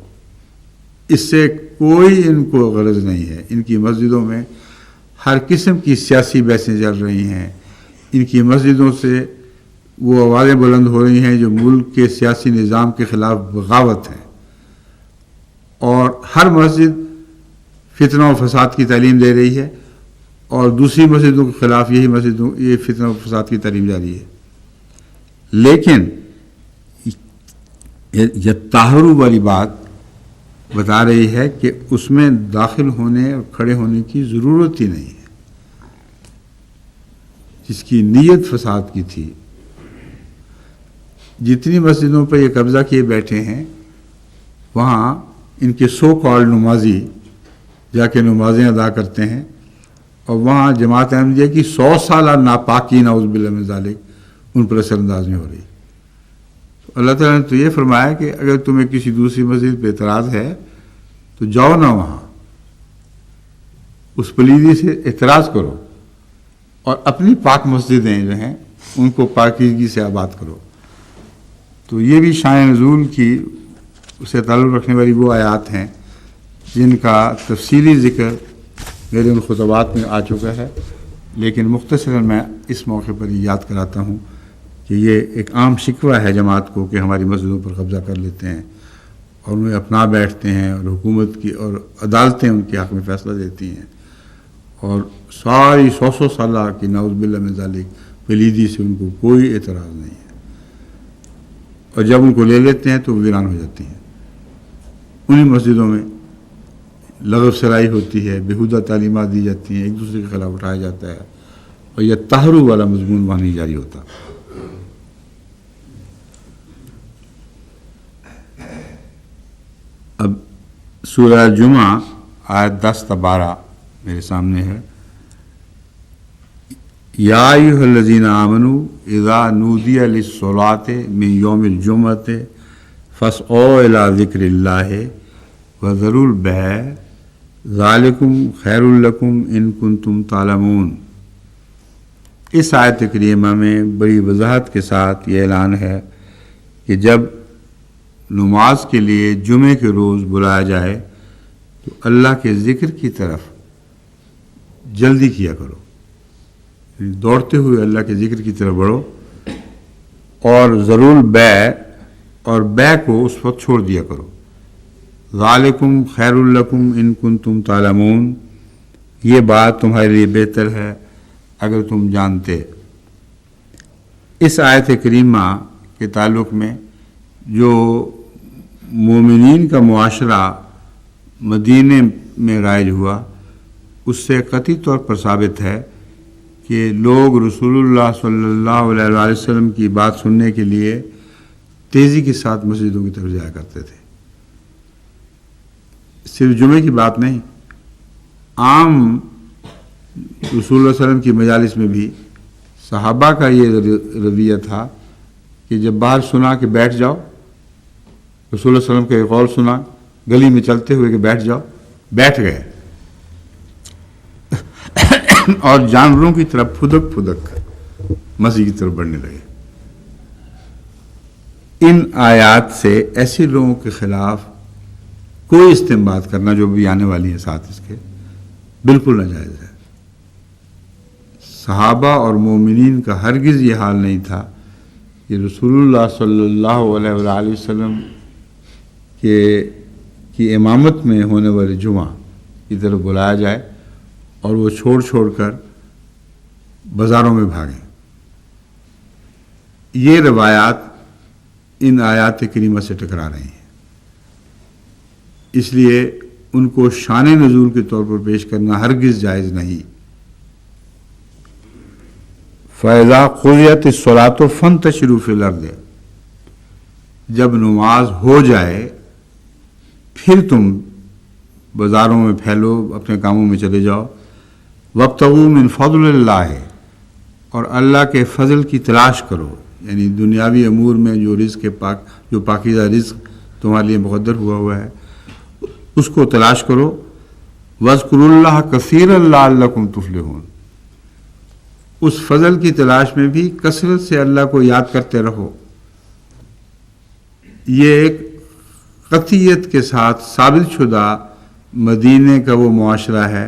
اس سے کوئی ان کو غرض نہیں ہے۔ ان کی مسجدوں میں ہر قسم کی سیاسی بحثیں چل رہی ہیں، ان کی مسجدوں سے وہ آوازیں بلند ہو رہی ہیں جو ملک کے سیاسی نظام کے خلاف بغاوت ہیں، اور ہر مسجد فتنہ و فساد کی تعلیم دے رہی ہے، اور دوسری مسجدوں کے خلاف یہ فتنہ و فساد کی تعلیم جاری ہے۔ لیکن یہ طاہرو والی بات بتا رہی ہے کہ اس میں داخل ہونے اور کھڑے ہونے کی ضرورت ہی نہیں ہے۔ جس کی نیت فساد کی تھی، جتنی مسجدوں پر یہ قبضہ کیے بیٹھے ہیں وہاں ان کے سو کال نمازی جا کے نمازیں ادا کرتے ہیں، اور وہاں جماعت احمدیہ کی 100 سالہ ناپاکی نعوذ باللہ من ذالک ان پر اثر انداز میں ہو رہی۔ تو اللہ تعالیٰ نے تو یہ فرمایا کہ اگر تمہیں کسی دوسری مسجد پہ اعتراض ہے تو جاؤ نہ وہاں، اس پلیدی سے اعتراض کرو، اور اپنی پاک مسجدیں جو ہیں ان کو پاکیزگی سے آباد کرو۔ تو یہ بھی شان نزول کی اسے تعلق رکھنے والی وہ آیات ہیں جن کا تفصیلی ذکر میرے ان خطبات میں آ چکا ہے، لیکن مختصراً میں اس موقع پر یہ یاد کراتا ہوں کہ یہ ایک عام شکوہ ہے جماعت کو کہ ہماری مسجدوں پر قبضہ کر لیتے ہیں اور انہیں اپنا بیٹھتے ہیں، اور حکومت کی اور عدالتیں ان کے حق میں فیصلہ دیتی ہیں، اور ساری 100 سالہ کی نعوذ باللہ من ذالک پلیدی سے ان کو کوئی اعتراض نہیں ہے، اور جب ان کو لے لیتے ہیں تو ویران ہو جاتی ہیں۔ انہیں مسجدوں میں لغو سرائی ہوتی ہے، بیہودہ تعلیمات دی جاتی ہیں، ایک دوسرے کے خلاف اٹھایا جاتا ہے، اور یہ تحرک والا مضمون وہاں نہیں جاری ہوتا۔ اب سورہ جمعہ آیت 10 تا 12 میرے سامنے ہے۔ یا ایھا الذین آمنوا اذا نودی للصلاۃ من یوم الجمعۃ فاسعوا الی ذکر اللہ وذروا البیع ذالکم خیر لکم ان کنتم تعلمون۔ اس آیت کریمہ میں بڑی وضاحت کے ساتھ یہ اعلان ہے کہ جب نماز کے لیے جمعے کے روز بلایا جائے تو اللہ کے ذکر کی طرف جلدی کیا کرو، دوڑتے ہوئے اللہ کے ذکر کی طرف بڑھو، اور ضرور اور بیع کو اس وقت چھوڑ دیا کرو۔ ذالکم خیر لکم ان کنتم تعلمون، یہ بات تمہارے لیے بہتر ہے اگر تم جانتے۔ اس آیت کریمہ کے تعلق میں جو مومنین کا معاشرہ مدینے میں رائج ہوا، اس سے قطعی طور پر ثابت ہے کہ لوگ رسول اللہ صلی اللہ علیہ وآلہ وسلم کی بات سننے کے لیے تیزی کے ساتھ مسجدوں کی طرف جایا کرتے تھے۔ صرف جمعے کی بات نہیں، عام رسول اللہ علیہ وسلم کی مجالس میں بھی صحابہ کا یہ رویہ تھا کہ جب باہر سنا کہ بیٹھ جاؤ، رسول اللہ علیہ وسلم کا ایک قول سنا گلی میں چلتے ہوئے کہ بیٹھ جاؤ، بیٹھ گئے اور جانوروں کی طرف پھدک مسجد کی طرف بڑھنے لگے۔ ان آیات سے ایسے لوگوں کے خلاف کوئی استنباط کرنا جو بھی آنے والی ہیں ساتھ اس کے، بالکل ناجائز ہے۔ صحابہ اور مومنین کا ہرگز یہ حال نہیں تھا کہ رسول اللہ صلی اللہ علیہ وآلہ وسلم کی امامت میں ہونے والے جمعہ کی طرف بلایا جائے اور وہ چھوڑ کر بازاروں میں بھاگیں۔ یہ روایات ان آیات کریمہ سے ٹکرا رہی ہیں، اس لیے ان کو شان نزول کے طور پر پیش کرنا ہرگز جائز نہیں۔ فَإِذَا قُضِيَتِ الصَّلَاةُ فَانتَشِرُوا فِي الْأَرْضِ، جب نماز ہو جائے پھر تم بازاروں میں پھیلو، اپنے کاموں میں چلے جاؤ۔ وَابْتَغُوا مِنْ فَضْلِ اللَّهِ، اور اللہ کے فضل کی تلاش کرو، یعنی دنیاوی امور میں جو پاکیزہ رزق تمہارے لیے مقدر ہوا ہے اس کو تلاش کرو۔ وَاذْكُرُوا اللَّهَ كَثِيرًا لَعَلَّكُمْ تُفْلِحُونَ، اس فضل کی تلاش میں بھی کثرت سے اللہ کو یاد کرتے رہو۔ یہ ایک قطعیت کے ساتھ ثابت شدہ مدینے کا وہ معاشرہ ہے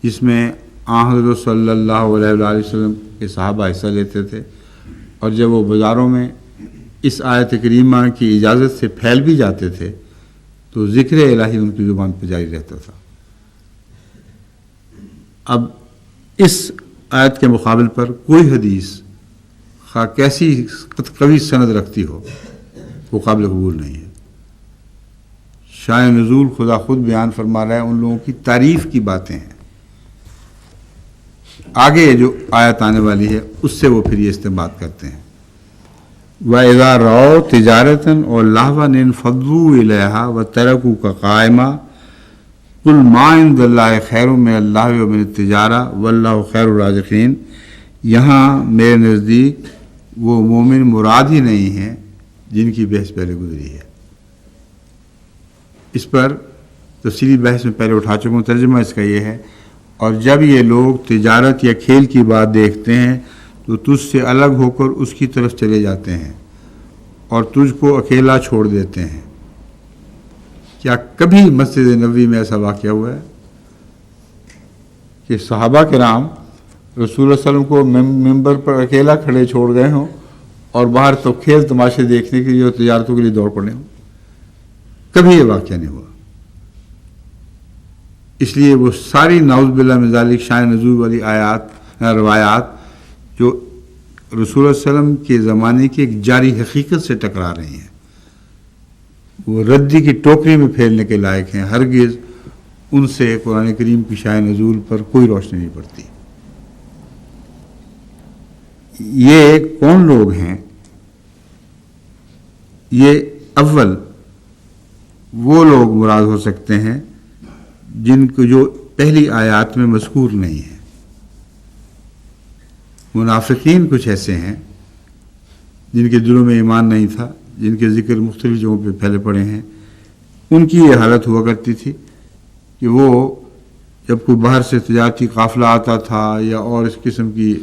جس میں حضرت صلی اللہ علیہ وآلہ وسلم کے صحابہ حصہ لیتے تھے، اور جب وہ بازاروں میں اس آیت کریمہ کی اجازت سے پھیل بھی جاتے تھے تو ذکر الہی ان کی زبان پہ جاری رہتا تھا۔ اب اس آیت کے مقابل پر کوئی حدیث خواہ کیسی قوی سند رکھتی ہو وہ قابل قبول نہیں ہے۔ شان نزول خدا خود بیان فرما رہا ہے، ان لوگوں کی تعریف کی باتیں ہیں۔ آگے جو آیت آنے والی ہے اس سے وہ پھر یہ استنباط کرتے ہیں۔ وَإِذَا رَأَوْا تِجَارَةً أَوْ لَهْوًا انفَضُّوا إِلَيْهَا وَتَرَكُوكَ قَائِمًا قُلْ مَا عِندَ اللَّهِ خَيْرٌ مِّنَ اللَّهِ وَمِنَ التِّجَارَةِ وَاللَّهُ خَيْرُ الرَّازِقِينَ، یہاں میرے نزدیک وہ مومن مراد ہی نہیں ہیں جن کی بحث پہلے گزری ہے۔ اس پر تفصیلی بحث میں پہلے اٹھا چکا ہوں، ترجمہ اس کا یہ ہے، اور جب یہ لوگ تجارت یا کھیل کی بات دیکھتے ہیں تو تجھ سے الگ ہو کر اس کی طرف چلے جاتے ہیں اور تجھ کو اکیلا چھوڑ دیتے ہیں۔ کیا کبھی مسجد نبوی میں ایسا واقعہ ہوا ہے کہ صحابہ کرام رسول اللہ صلی اللہ علیہ وسلم کو ممبر پر اکیلا کھڑے چھوڑ گئے ہوں اور باہر تو کھیل تماشے دیکھنے کے لیے اور تجارتوں کے لیے دوڑ پڑے ہوں؟ کبھی یہ واقعہ نہیں ہوا۔ اس لیے وہ ساری نعوذ باللہ من ذالک شان نزول والی روایات جو رسول اللہ علیہ وسلم کے زمانے کی ایک جاری حقیقت سے ٹکرا رہی ہیں، وہ ردی کی ٹوکری میں پھیلنے کے لائق ہیں، ہرگز ان سے قرآن کریم کی شان نزول پر کوئی روشنی نہیں پڑتی۔ یہ کون لوگ ہیں؟ یہ اول وہ لوگ مراد ہو سکتے ہیں جن کو جو پہلی آیات میں مذکور نہیں ہے۔ منافقین کچھ ایسے ہیں جن کے دلوں میں ایمان نہیں تھا، جن کے ذکر مختلف جگہوں پہ پھیلے پڑے ہیں۔ ان کی یہ حالت ہوا کرتی تھی کہ وہ جب کوئی باہر سے تجارتی قافلہ آتا تھا یا اور اس قسم کی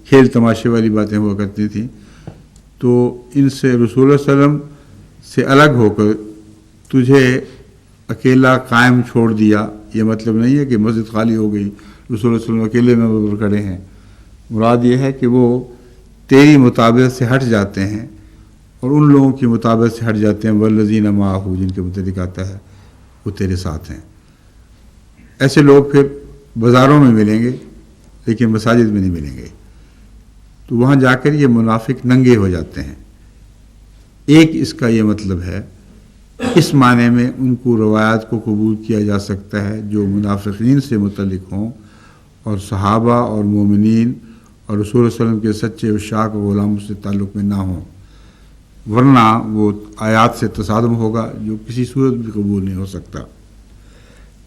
کھیل تماشے والی باتیں ہوا کرتی تھیں تو ان سے رسول اللہ صلی اللہ علیہ وسلم سے الگ ہو کر تجھے اکیلا قائم چھوڑ دیا، یہ مطلب نہیں ہے کہ مسجد خالی ہو گئی، رسول اللہ صلی اللہ علیہ وسلم اکیلے میں کھڑے ہیں۔ مراد یہ ہے کہ وہ تیری مطابقت سے ہٹ جاتے ہیں اور ان لوگوں کی مطابقت سے ہٹ جاتے ہیں، والذین معہ، جن کے متعلق آتا ہے وہ تیرے ساتھ ہیں۔ ایسے لوگ پھر بازاروں میں ملیں گے لیکن مساجد میں نہیں ملیں گے، تو وہاں جا کر یہ منافق ننگے ہو جاتے ہیں۔ ایک اس کا یہ مطلب ہے، اس معنی میں ان کو روایات کو قبول کیا جا سکتا ہے جو منافقین سے متعلق ہوں اور صحابہ اور مومنین اور رسول اللہ صلی اللہ علیہ وسلم کے سچے عشاق و غلاموں سے تعلق میں نہ ہوں، ورنہ وہ آیات سے تصادم ہوگا جو کسی صورت بھی قبول نہیں ہو سکتا۔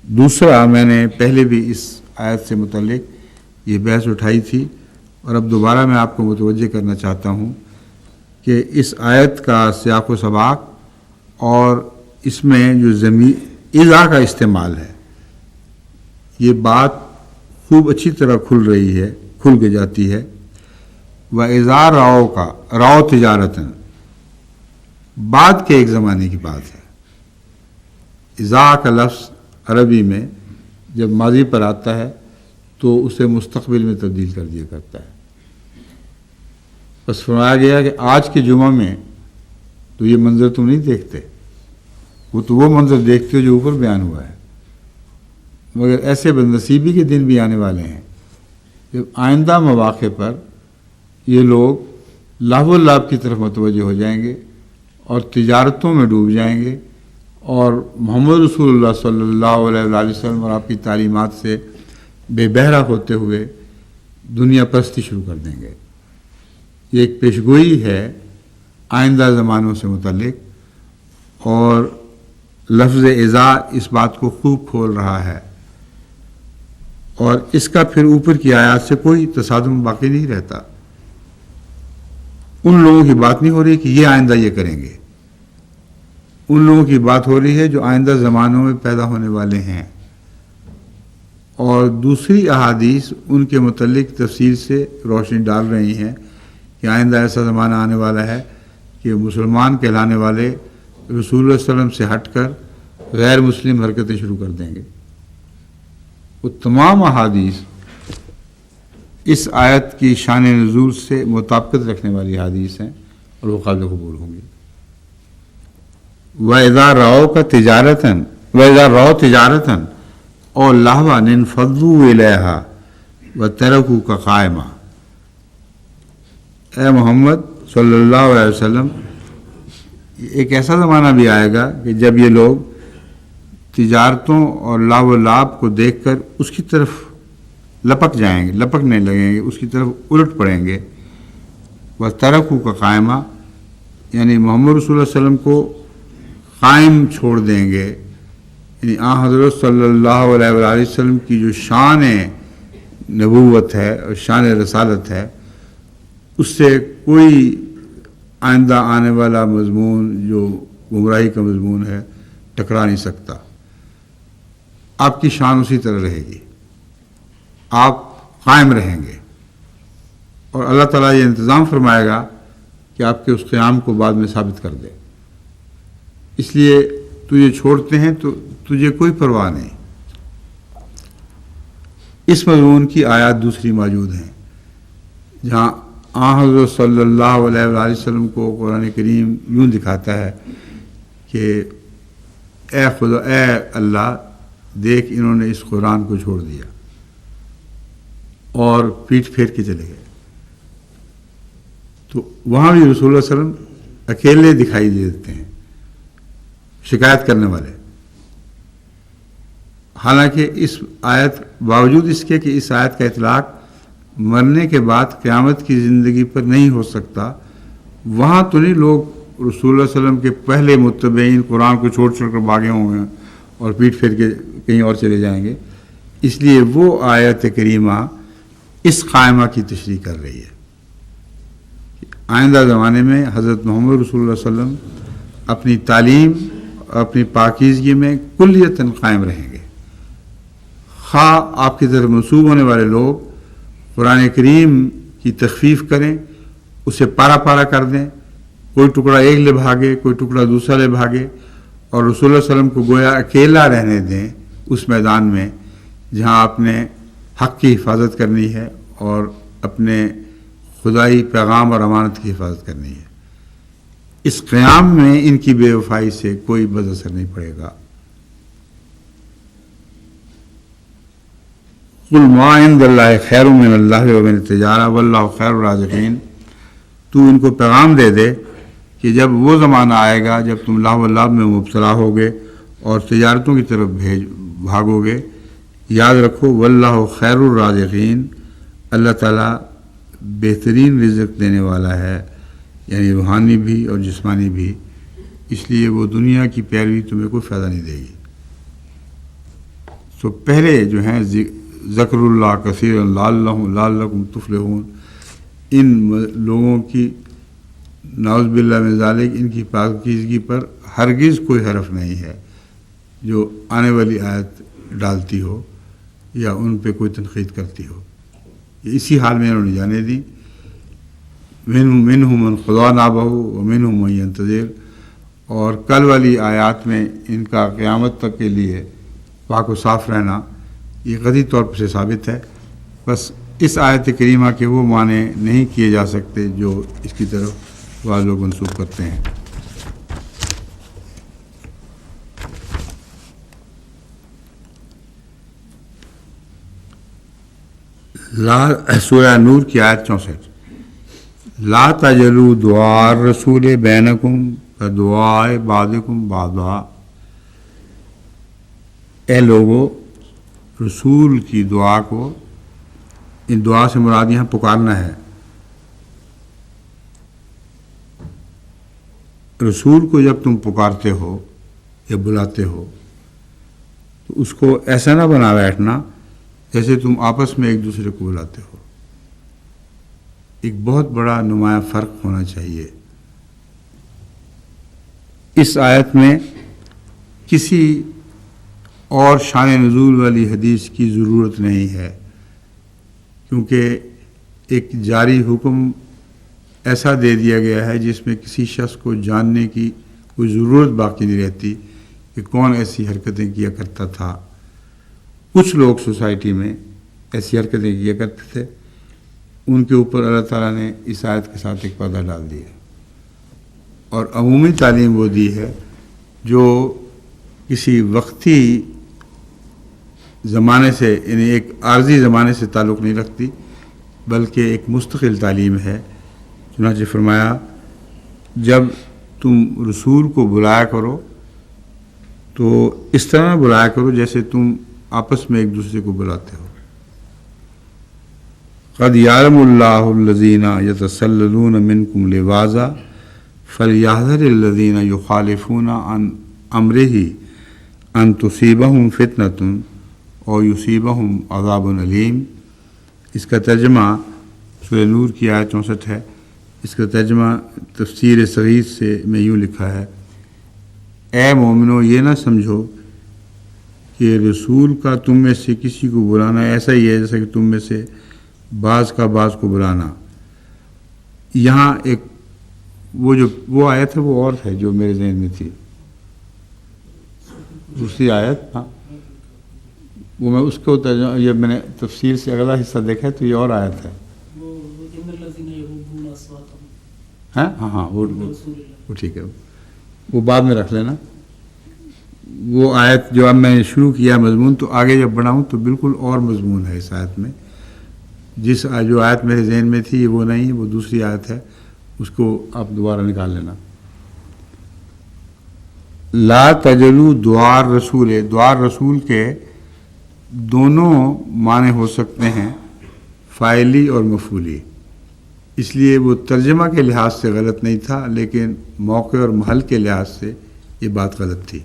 دوسرا، میں نے پہلے بھی اس آیت سے متعلق یہ بحث اٹھائی تھی اور اب دوبارہ میں آپ کو متوجہ کرنا چاہتا ہوں کہ اس آیت کا سیاق و سباق اور اس میں جو ضمیر اذا کا استعمال ہے، یہ بات خوب اچھی طرح کھل کے جاتی ہے۔ وَإِذَا رَأَوْكَ رَأَوْا تِجَارَةً، بعد کے ایک زمانے کی بات ہے۔ اذا کا لفظ عربی میں جب ماضی پر آتا ہے تو اسے مستقبل میں تبدیل کر دیا کرتا ہے۔ بس فرمایا گیا کہ آج کے جمعہ میں تو یہ منظر تم نہیں دیکھتے، وہ منظر دیکھتے ہو جو اوپر بیان ہوا ہے، مگر ایسے بد نصیبی کے دن بھی آنے والے ہیں جب آئندہ مواقع پر یہ لوگ لاہو و لعب کی طرف متوجہ ہو جائیں گے اور تجارتوں میں ڈوب جائیں گے اور محمد رسول اللہ صلی اللہ علیہ وآلہ وسلم اور آپ کی تعلیمات سے بے بہرا ہوتے ہوئے دنیا پرستی شروع کر دیں گے۔ یہ ایک پیشگوئی ہے آئندہ زمانوں سے متعلق، اور لفظ اذا اس بات کو خوب کھول رہا ہے، اور اس کا پھر اوپر کی آیات سے کوئی تصادم باقی نہیں رہتا۔ ان لوگوں کی بات نہیں ہو رہی کہ یہ آئندہ یہ کریں گے، ان لوگوں کی بات ہو رہی ہے جو آئندہ زمانوں میں پیدا ہونے والے ہیں، اور دوسری احادیث ان کے متعلق تفصیل سے روشنی ڈال رہی ہیں کہ آئندہ ایسا زمانہ آنے والا ہے کہ مسلمان کہلانے والے رسول اللہ صلی اللہ علیہ وسلم سے ہٹ کر غیر مسلم حرکتیں شروع کر دیں گے۔ وہ تمام احادیث اس آیت کی شان نزول سے مطابقت رکھنے والی احادیث ہیں اور وہ قابل قبول ہوں گی۔ وَإِذَا رَأَوْكَ تِجَارَةً وَإِذَا رَأَوْا تِجَارَةً اور لہوا انفضوا الیہا وترکوک قائما، اے محمد صلی اللہ علیہ وسلم، ایک ایسا زمانہ بھی آئے گا کہ جب یہ لوگ تجارتوں اور لاو و لعب کو دیکھ کر اس کی طرف لپکنے لگیں گے، اس کی طرف الٹ پڑیں گے۔ وترکوک قائما، یعنی محمد رسول اللہ علیہ وسلم کو قائم چھوڑ دیں گے، یعنی حضرت صلی اللہ علیہ وآلہ وسلم کی جو شان نبوت ہے اور شان رسالت ہے، اس سے کوئی آئندہ آنے والا مضمون جو گمراہی کا مضمون ہے ٹکرا نہیں سکتا۔ آپ کی شان اسی طرح رہے گی، آپ قائم رہیں گے، اور اللہ تعالیٰ یہ انتظام فرمائے گا کہ آپ کے اس قیام کو بعد میں ثابت کر دے۔ اس لیے تجھے چھوڑتے ہیں تو تجھے کوئی پرواہ نہیں۔ اس مضمون کی آیات دوسری موجود ہیں جہاں حضرت صلی اللہ علیہ وآلہ وسلم کو قرآن کریم یوں دکھاتا ہے کہ اے خدا، اے اللہ، دیکھ انہوں نے اس قرآن کو چھوڑ دیا اور پیٹھ پھیر کے چلے گئے. تو وہاں بھی رسول اللہ صلی اللہ علیہ وسلم اکیلے دکھائی دیتے ہیں شکایت کرنے والے. حالانکہ اس آیت باوجود اس کے کہ اس آیت کا اطلاق مرنے کے بعد قیامت کی زندگی پر نہیں ہو سکتا، وہاں تو نہیں لوگ رسول اللہ صلی اللہ علیہ وسلم کے پہلے متبعین قرآن کو چھوڑ کر بھاگے ہوں گے اور پیٹ پھیر کے کہیں اور چلے جائیں گے. اس لیے وہ آیت کریمہ اس قائمہ کی تشریح کر رہی ہے کہ آئندہ زمانے میں حضرت محمد رسول اللہ صلی اللہ علیہ وسلم اپنی تعلیم اپنی پاکیزگی میں کلیتاً قائم رہیں گے. خواہ آپ کی طرف منسوب ہونے والے لوگ قرآن کریم کی تخفیف کریں، اسے پارا پارا کر دیں، کوئی ٹکڑا ایک لے بھاگے کوئی ٹکڑا دوسرا لے بھاگے، اور رسول اللہ صلی اللہ علیہ وسلم کو گویا اکیلا رہنے دیں اس میدان میں جہاں آپ نے حق کی حفاظت کرنی ہے اور اپنے خدائی پیغام اور امانت کی حفاظت کرنی ہے. اس قیام میں ان کی بے وفائی سے کوئی بد اثر نہیں پڑے گا. قل ما عند اللہ خیر من اللہ ومن التجارہ واللہ خیر الرازقین. تو ان کو پیغام دے دے کہ جب وہ زمانہ آئے گا جب تم لاہ و لعب میں مبتلا ہوگے اور تجارتوں کی طرف بھاگو گے، یاد رکھو واللہ خیر الرازقین، اللہ تعالیٰ بہترین رزق دینے والا ہے، یعنی روحانی بھی اور جسمانی بھی. اس لیے وہ دنیا کی پیروی تمہیں کوئی فائدہ نہیں دے گی. تو پہلے جو ہیں ذکر اللہ کثیر لعلکم تفلحون، ان لوگوں کی نعوذ باللہ من ذالک ان کی پاکیزگی پر ہرگز کوئی حرف نہیں ہے جو آنے والی آیت ڈالتی ہو یا ان پہ کوئی تنقید کرتی ہو. اسی حال میں انہوں نے جانے دی. منہم من قضی نحبہ ومنہم من ینتظر. اور کل والی آیات میں ان کا قیامت تک کے لیے پاک و صاف رہنا یہ قطعی طور پر سے ثابت ہے. بس اس آیت کریمہ کے وہ معنی نہیں کیے جا سکتے جو اس کی طرف بعض لوگ منسوب کرتے ہیں. سورہ نور کی آیت 64. لا تجلوا دعاء الرسول بینکم کدعاء بعضکم بعضا. اے لوگو، رسول کی دعا کو، ان دعا سے مراد یہاں پکارنا ہے. رسول کو جب تم پکارتے ہو یا بلاتے ہو تو اس کو ایسا نہ بنا بیٹھنا جیسے تم آپس میں ایک دوسرے کو بلاتے ہو. ایک بہت بڑا نمایاں فرق ہونا چاہیے. اس آیت میں کسی اور شان نزول والی حدیث کی ضرورت نہیں ہے، کیونکہ ایک جاری حکم ایسا دے دیا گیا ہے جس میں کسی شخص کو جاننے کی کوئی ضرورت باقی نہیں رہتی کہ کون ایسی حرکتیں کیا کرتا تھا. کچھ لوگ سوسائٹی میں ایسی حرکتیں کیا کرتے تھے، ان کے اوپر اللہ تعالیٰ نے اس آیت کے ساتھ ایک پردہ ڈال دیا اور عمومی تعلیم وہ دی ہے جو کسی وقتی زمانے سے، یعنی ایک عارضی زمانے سے تعلق نہیں رکھتی، بلکہ ایک مستقل تعلیم ہے. چنانچہ فرمایا جب تم رسول کو بلایا کرو تو اس طرح بلایا کرو جیسے تم آپس میں ایک دوسرے کو بلاتے ہو. قد یعلم اللہ الذین یتسللون منکم لواذا فلیحذر الذین یخالفون عن امرہ ان تصیبہم فتنۃ اور یصیبہم عذاب علیم. اس کا ترجمہ سورہ نور کی آیت 64 ہے. اس کا ترجمہ تفسیر صغیر سے میں یوں لکھا ہے: اے مومنو، یہ نہ سمجھو کہ رسول کا تم میں سے کسی کو بلانا ایسا ہی ہے جیسا کہ تم میں سے بعض کا بعض کو بلانا. یہاں ایک وہ آیت ہے، وہ اور ہے جو میرے ذہن میں تھی، دوسری آیت. ہاں، وہ میں اس کو ترجمہ، یہ میں نے تفسیر سے اگلا حصہ دیکھا ہے تو یہ اور آیت ہے. ہاں ہاں، وہ ٹھیک ہے، وہ بعد میں رکھ لینا. وہ آیت جو اب میں نے شروع کیا مضمون، تو آگے جب بڑھاؤں تو بالکل اور مضمون ہے اس آیت میں. جو آیت میرے ذہن میں تھی وہ نہیں، وہ دوسری آیت ہے، اس کو آپ دوبارہ نکال لینا. لا تجلو دعا رسول، دعا رسول کے دونوں معنی ہو سکتے ہیں، فاعلی اور مفعولی. اس لیے وہ ترجمہ کے لحاظ سے غلط نہیں تھا، لیکن موقع اور محل کے لحاظ سے یہ بات غلط تھی.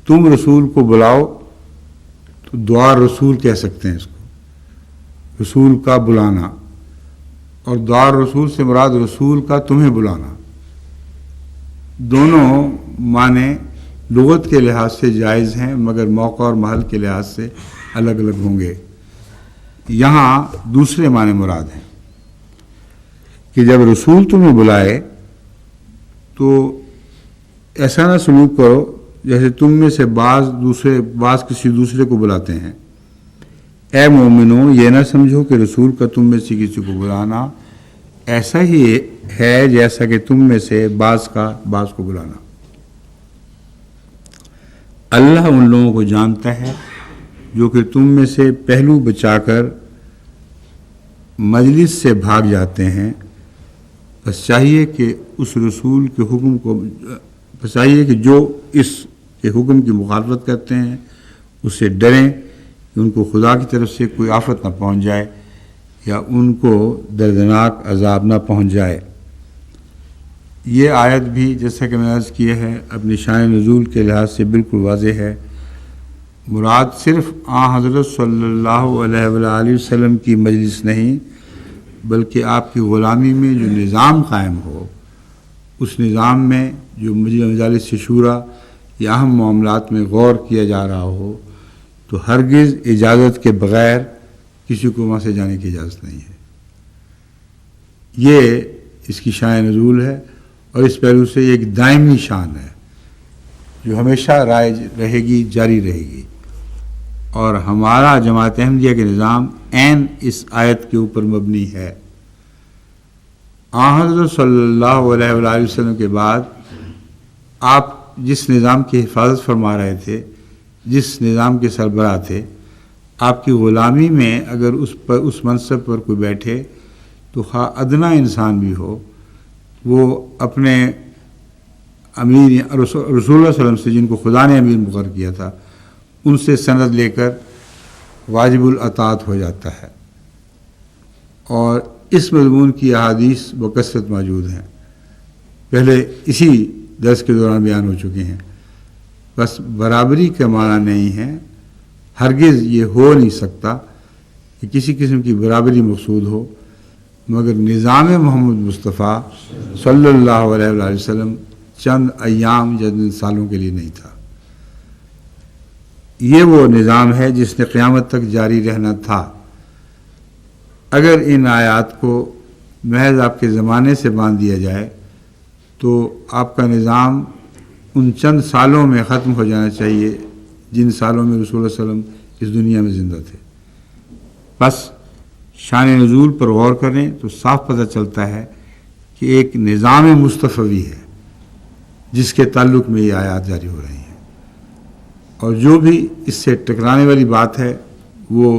تم رسول کو بلاؤ تو دعا رسول کہہ سکتے ہیں اس کو، رسول کا بلانا. اور دعا رسول سے مراد رسول کا تمہیں بلانا. دونوں معنی لغت کے لحاظ سے جائز ہیں، مگر موقع اور محل کے لحاظ سے الگ الگ ہوں گے. یہاں دوسرے معنی مراد ہیں کہ جب رسول تمہیں بلائے تو ایسا نہ سلوک کرو جیسے تم میں سے بعض کسی دوسرے کو بلاتے ہیں. اے مومنو، یہ نہ سمجھو کہ رسول کا تم میں سے کسی کو بلانا ایسا ہی ہے جیسا کہ تم میں سے بعض کو بلانا. اللہ ان لوگوں کو جانتا ہے جو کہ تم میں سے پہلو بچا کر مجلس سے بھاگ جاتے ہیں. بس چاہیے کہ اس رسول کے حکم کو جو اس کے حکم کی مخالفت کرتے ہیں اس سے ڈریں کہ ان کو خدا کی طرف سے کوئی آفت نہ پہنچ جائے یا ان کو دردناک عذاب نہ پہنچ جائے. یہ آیت بھی جیسا کہ میں نے عرض کیا ہے اپنی شان نزول کے لحاظ سے بالکل واضح ہے. مراد صرف حضرت صلی اللہ علیہ وآلہ وسلم کی مجلس نہیں، بلکہ آپ کی غلامی میں جو نظام قائم ہو، اس نظام میں جو مجالس شورا یا اہم معاملات میں غور کیا جا رہا ہو تو ہرگز اجازت کے بغیر کسی کو وہاں سے جانے کی اجازت نہیں ہے. یہ اس کی شان نزول ہے، اور اس پہلو سے یہ ایک دائمی شان ہے جو ہمیشہ رائج رہے گی، جاری رہے گی. اور ہمارا جماعت احمدیہ کے نظام عین اس آیت کے اوپر مبنی ہے. حضرت صلی اللہ علیہ وآلہ وسلم کے بعد آپ جس نظام کی حفاظت فرما رہے تھے، جس نظام کے سربراہ تھے، آپ کی غلامی میں اگر اس منصب پر کوئی بیٹھے تو خواہ ادنا انسان بھی ہو، وہ اپنے امیر رسول اللہ صلی اللہ علیہ وسلم سے، جن کو خدا نے امیر مقرر کیا تھا، ان سے سند لے کر واجب الاطاعت ہو جاتا ہے. اور اس مضمون کی احادیث بکثرت موجود ہیں، پہلے اسی درس کے دوران بیان ہو چکے ہیں. بس برابری کا معنی نہیں ہے، ہرگز یہ ہو نہیں سکتا کہ کسی قسم کی برابری مقصود ہو، مگر نظام محمد مصطفیٰ صلی اللہ علیہ وآلہ وسلم چند ایام یا چند سالوں کے لیے نہیں تھا. یہ وہ نظام ہے جس نے قیامت تک جاری رہنا تھا. اگر ان آیات کو محض آپ کے زمانے سے باندھ دیا جائے تو آپ کا نظام ان چند سالوں میں ختم ہو جانا چاہیے جن سالوں میں رسول اللہ صلی اللہ علیہ وسلم اس دنیا میں زندہ تھے. بس شان نزول پر غور کریں تو صاف پتہ چلتا ہے کہ ایک نظام مصطفی ہے جس کے تعلق میں یہ آیات جاری ہو رہی ہیں، اور جو بھی اس سے ٹکرانے والی بات ہے وہ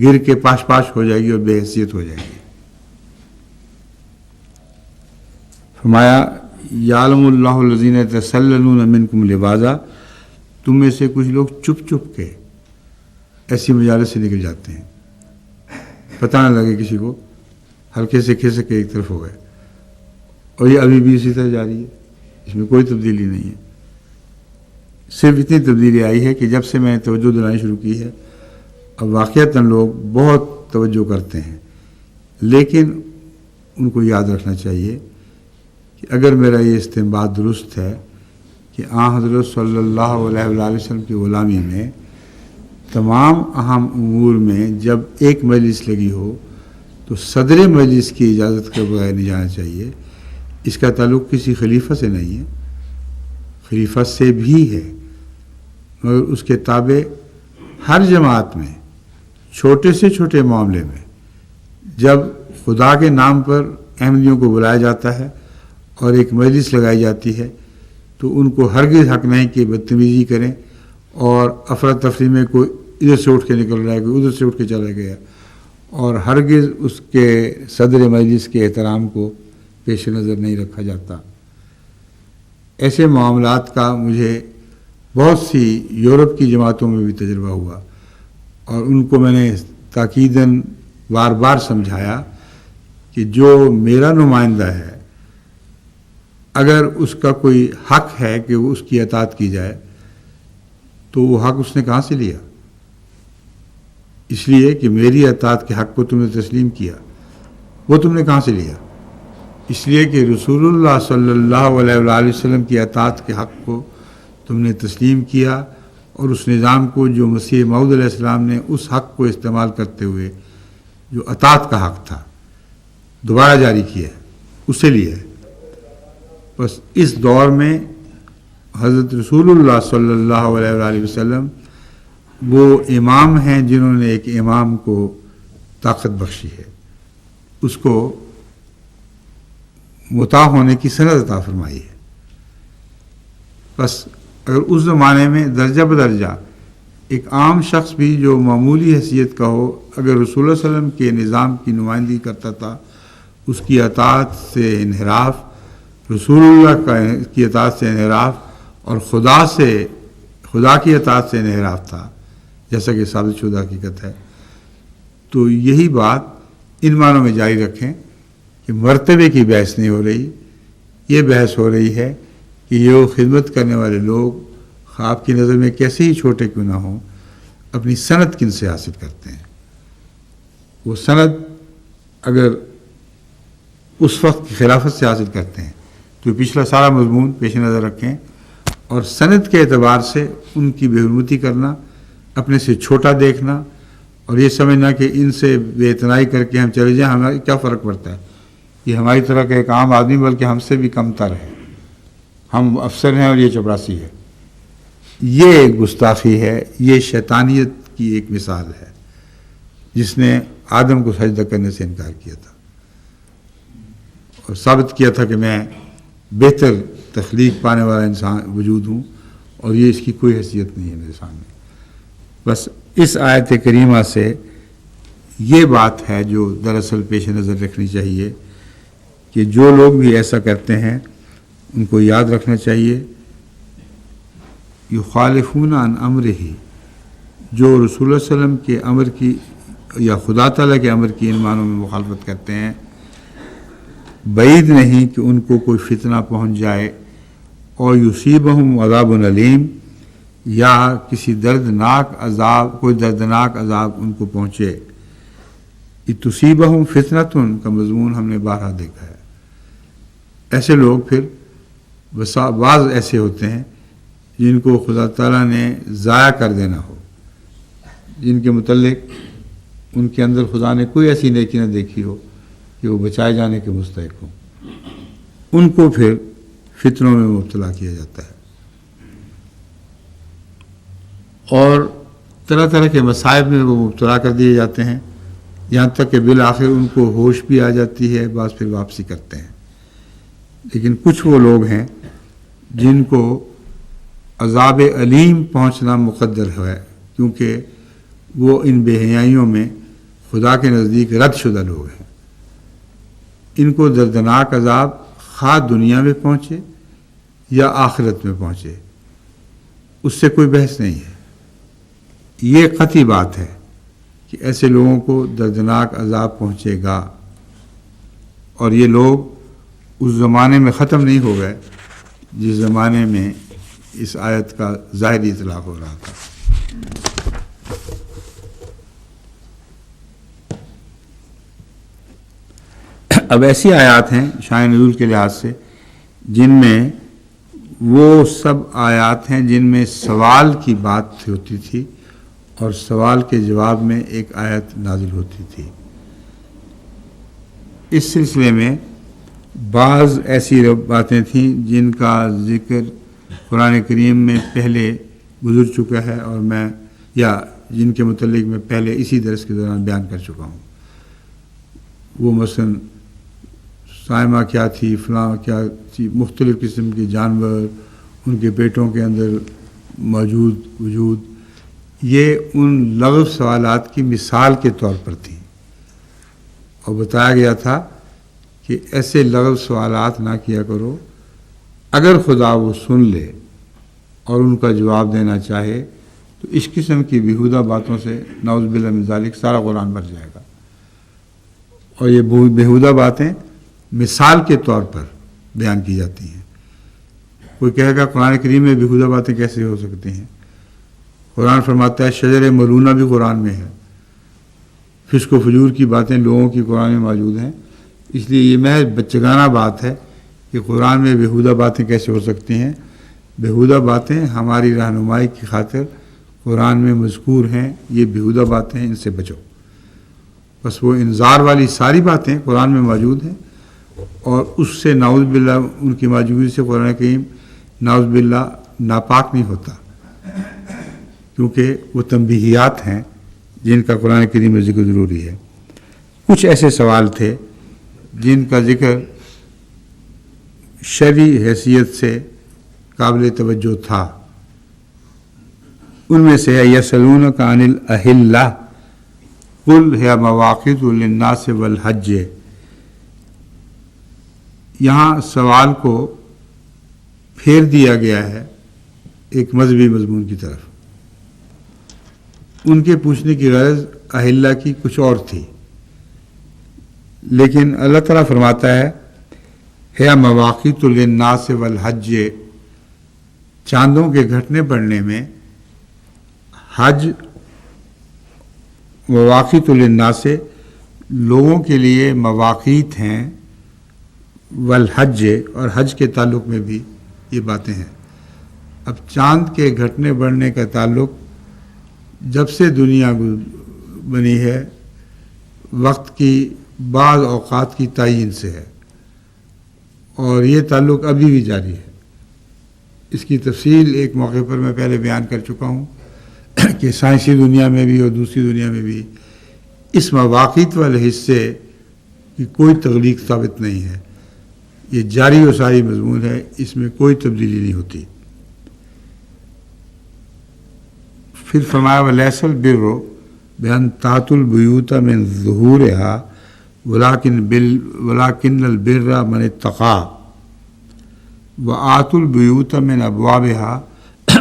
گر کے پاش ہو جائے گی اور بے حیثیت ہو جائے گی. فرمایا یعلم اللہ الذین یتسللون منکم لواذا، تم میں سے کچھ لوگ چپ کے ایسی مجالس سے نکل جاتے ہیں، پتہ نہ لگے کسی کو، ہلکے سے کھسک کے ایک طرف ہو گئے. اور یہ ابھی بھی اسی طرح جاری ہے، اس میں کوئی تبدیلی نہیں ہے. صرف اتنی تبدیلی آئی ہے کہ جب سے میں نے توجہ دلانی شروع کی ہے اب واقعتاً لوگ بہت توجہ کرتے ہیں، لیکن ان کو یاد رکھنا چاہیے کہ اگر میرا یہ استنباط درست ہے کہ حضرت صلی اللہ علیہ وآلہ وسلم کی غلامی میں تمام اہم امور میں جب ایک مجلس لگی ہو تو صدر مجلس کی اجازت کے بغیر نہیں جانا چاہیے. اس کا تعلق کسی خلیفہ سے نہیں ہے، خلیفہ سے بھی ہے، مگر اس کے تابع ہر جماعت میں چھوٹے سے چھوٹے معاملے میں جب خدا کے نام پر احمدیوں کو بلایا جاتا ہے اور ایک مجلس لگائی جاتی ہے تو ان کو ہرگز حق نہیں کہ بدتمیزی کریں اور افراتفری میں کوئی ادھر سے اٹھ کے نکل رہا ہے، کوئی ادھر سے اٹھ کے چلا گیا، اور ہرگز اس کے صدر مجلس کے احترام کو پیش نظر نہیں رکھا جاتا۔ ایسے معاملات کا مجھے بہت سی یورپ کی جماعتوں میں بھی تجربہ ہوا، اور ان کو میں نے تاکیداً بار بار سمجھایا کہ جو میرا نمائندہ ہے، اگر اس کا کوئی حق ہے کہ وہ اس کی اطاعت کی جائے، تو وہ حق اس نے کہاں سے لیا؟ اس لیے کہ میری اطاعت کے حق کو تم نے تسلیم کیا، وہ تم نے کہاں سے لیا؟ اس لیے کہ رسول اللہ صلی اللہ علیہ وآلہ وسلم کی اطاعت کے حق کو تم نے تسلیم کیا، اور اس نظام کو جو مسیح موعود علیہ السلام نے اس حق کو استعمال کرتے ہوئے جو اطاعت کا حق تھا دوبارہ جاری کیا ہے، اسے لیا ہے۔ بس اس دور میں حضرت رسول اللہ صلی اللہ علیہ وآلہ وسلم وہ امام ہیں جنہوں نے ایک امام کو طاقت بخشی ہے، اس کو مطاع ہونے کی سند عطا فرمائی ہے۔ بس اگر اس زمانے میں درجہ بدرجہ ایک عام شخص بھی جو معمولی حیثیت کا ہو، اگر رسول اللہ صلی اللہ علیہ وسلم کے نظام کی نمائندگی کرتا تھا، اس کی اطاعت سے انحراف، رسول اللہ کی اطاعت سے انحراف، اور خدا کی اطاعت سے انحراف تھا، جیسا کہ ثابت شدہ حقیقت ہے، تو یہی بات ان معنوں میں جاری رکھیں کہ مرتبے کی بحث نہیں ہو رہی، یہ بحث ہو رہی ہے کہ یہ خدمت کرنے والے لوگ آپ کی نظر میں کیسے ہی چھوٹے کیوں نہ ہوں، اپنی سند کن سے حاصل کرتے ہیں۔ وہ سند اگر اس وقت کی خلافت سے حاصل کرتے ہیں تو پچھلا سارا مضمون پیش نظر رکھیں، اور سند کے اعتبار سے ان کی بے حرمتی کرنا، اپنے سے چھوٹا دیکھنا، اور یہ سمجھنا کہ ان سے بے اعتنائی کر کے ہم چلے جائیں، ہمیں کیا فرق پڑتا ہے، یہ ہماری طرح کا ایک عام آدمی بلکہ ہم سے بھی کم تر ہے، ہم افسر ہیں اور یہ چپراسی ہے۔ یہ ایک گستاخی ہے، یہ شیطانیت کی ایک مثال ہے جس نے آدم کو سجدہ کرنے سے انکار کیا تھا اور ثابت کیا تھا کہ میں بہتر تخلیق پانے والا انسان وجود ہوں، اور یہ اس کی کوئی حیثیت نہیں ہے میرے سامنے۔ بس اس آیت کریمہ سے یہ بات ہے جو دراصل پیش نظر رکھنی چاہیے کہ جو لوگ بھی ایسا کرتے ہیں ان کو یاد رکھنا چاہیے، یخالفون عن امرہ، جو رسول اللہ صلی اللہ علیہ وسلم کے امر کی یا خدا تعالیٰ کے امر کی ان معنوں میں مخالفت کرتے ہیں، بعید نہیں کہ ان کو کوئی فتنہ پہنچ جائے، اور یصیبہم عذاب علیم، یا کسی کوئی دردناک عذاب ان کو پہنچے۔ تصیبہم فتنۃ کا مضمون ہم نے بارہا دیکھا ہے۔ ایسے لوگ پھر بعض ایسے ہوتے ہیں جن کو خدا تعالیٰ نے ضائع کر دینا ہو، جن کے متعلق ان کے اندر خدا نے کوئی ایسی نیکی نہ دیکھی ہو کہ وہ بچائے جانے کے مستحق ہوں، ان کو پھر فتنوں میں مبتلا کیا جاتا ہے، اور طرح طرح کے مصائب میں وہ مبتلا کر دیے جاتے ہیں، یہاں تک کہ بالآخر ان کو ہوش بھی آ جاتی ہے، بعض پھر واپسی کرتے ہیں۔ لیکن کچھ وہ لوگ ہیں جن کو عذاب علیم پہنچنا مقدر ہے، کیونکہ وہ ان بے حیائیوں میں خدا کے نزدیک رد شدہ لوگ ہیں۔ ان کو دردناک عذاب خواہ دنیا میں پہنچے یا آخرت میں پہنچے، اس سے کوئی بحث نہیں ہے۔ یہ قطعی بات ہے کہ ایسے لوگوں کو دردناک عذاب پہنچے گا، اور یہ لوگ اس زمانے میں ختم نہیں ہو گئے جس زمانے میں اس آیت کا ظاہری اطلاق ہو رہا تھا۔ اب ایسی آیات ہیں شان نزول کے لحاظ سے جن میں وہ سب آیات ہیں جن میں سوال کی بات ہوتی تھی اور سوال کے جواب میں ایک آیت نازل ہوتی تھی۔ اس سلسلے میں بعض ایسی باتیں تھیں جن کا ذکر قرآن کریم میں پہلے گزر چکا ہے، اور جن کے متعلق میں پہلے اسی درس کے دوران بیان کر چکا ہوں۔ وہ مثلا سائمہ کیا تھی، فلاں کیا تھی، مختلف قسم کے جانور ان کے پیٹوں کے اندر موجود وجود، یہ ان لغو سوالات کی مثال کے طور پر تھی، اور بتایا گیا تھا کہ ایسے لغو سوالات نہ کیا کرو، اگر خدا وہ سن لے اور ان کا جواب دینا چاہے تو اس قسم کی بیہودہ باتوں سے نعوذ باللہ من ذالک سارا قرآن بھر جائے گا۔ اور یہ بیہودہ باتیں مثال کے طور پر بیان کی جاتی ہیں۔ کوئی کہے گا قرآن کریم میں بیہودہ باتیں کیسے ہو سکتی ہیں؟ قرآن فرماتا ہے شجر ملونہ بھی قرآن میں ہے، فسق و فجور کی باتیں لوگوں کی قرآن میں موجود ہیں، اس لیے یہ محض بچگانہ بات ہے کہ قرآن میں بیہودہ باتیں کیسے ہو سکتی ہیں۔ بیہودہ باتیں ہماری رہنمائی کی خاطر قرآن میں مذکور ہیں، یہ بیہودہ باتیں ہیں، ان سے بچو۔ بس وہ انذار والی ساری باتیں قرآن میں موجود ہیں، اور اس سے نعوذ باللہ ان کی موجودگی سے قرآن کریم نعوذ باللہ ناپاک نہیں ہوتا، کیونکہ وہ تنبیہات ہیں جن کا قرآن کریم میں ذکر ضروری ہے۔ کچھ ایسے سوال تھے جن کا ذکر شرعی حیثیت سے قابل توجہ تھا، ان میں سے ہے یسألونک عن الأہلہ قل ہی مواقیت للناس والحج۔ یہاں سوال کو پھیر دیا گیا ہے ایک مذہبی مضمون کی طرف۔ ان کے پوچھنے کی غرض اہلہ کی کچھ اور تھی، لیکن اللہ تعالیٰ فرماتا ہے ہے مواقیت للناس والحج، چاندوں کے گھٹنے پڑنے میں حج مواقیت للناس لوگوں کے لیے مواقیت ہیں، والحج اور حج کے تعلق میں بھی یہ باتیں ہیں۔ اب چاند کے گھٹنے بڑھنے کا تعلق جب سے دنیا بنی ہے وقت کی بعض اوقات کی تعین سے ہے، اور یہ تعلق ابھی بھی جاری ہے۔ اس کی تفصیل ایک موقع پر میں پہلے بیان کر چکا ہوں کہ سائنسی دنیا میں بھی اور دوسری دنیا میں بھی اس مواقیت والے حصے کی کوئی تخلیق ثابت نہیں ہے، یہ جاری و ساری مضمون ہے، اس میں کوئی تبدیلی نہیں ہوتی۔ پھر فرمایا وَلَيْسَ الْبِرُّ بِأَنْ تَأْتُوا الْبُيُوتَ مِنْ ظُهُورِهَا وَلَكِنَّ الْبِرَّ مَنِ اتَّقَىٰ وَآتُوا الْبُيُوتَ مِنْ أَبْوَابِهَا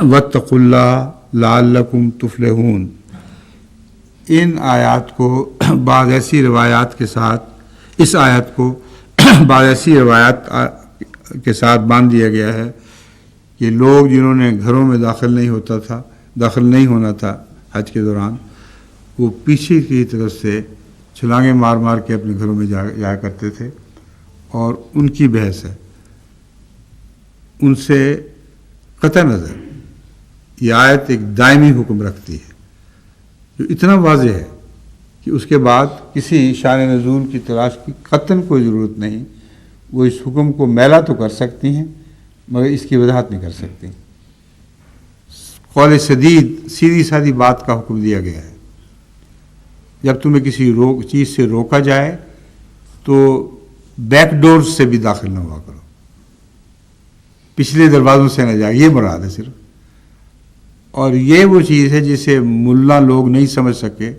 وَاتَّقُوا اللَّهَ لَعَلَّكُمْ تُفْلِحُونَ۔ ان آیات کو بعض ایسی روایات کے ساتھ، اس آیت کو بعض ایسی روایات کے ساتھ باندھ دیا گیا ہے کہ لوگ جنہوں نے گھروں میں داخل نہیں ہونا تھا حج کے دوران، وہ پیچھے کی طرف سے چھلانگیں مار مار کے اپنے گھروں میں جایا کرتے تھے، اور ان کی بحث ہے۔ ان سے قطع نظر یہ آیت ایک دائمی حکم رکھتی ہے جو اتنا واضح ہے کہ اس کے بعد کسی شان نزول کی تلاش کی قطعاً کوئی ضرورت نہیں۔ وہ اس حکم کو میلا تو کر سکتی ہیں مگر اس کی وضاحت نہیں کر سکتی۔ قول سدید سیدھی سادھی بات کا حکم دیا گیا ہے۔ جب تمہیں کسی چیز سے روکا جائے تو بیک ڈور سے بھی داخل نہ ہوا کرو، پچھلے دروازوں سے نہ جائے، یہ مراد ہے صرف۔ اور یہ وہ چیز ہے جسے ملا لوگ نہیں سمجھ سکے،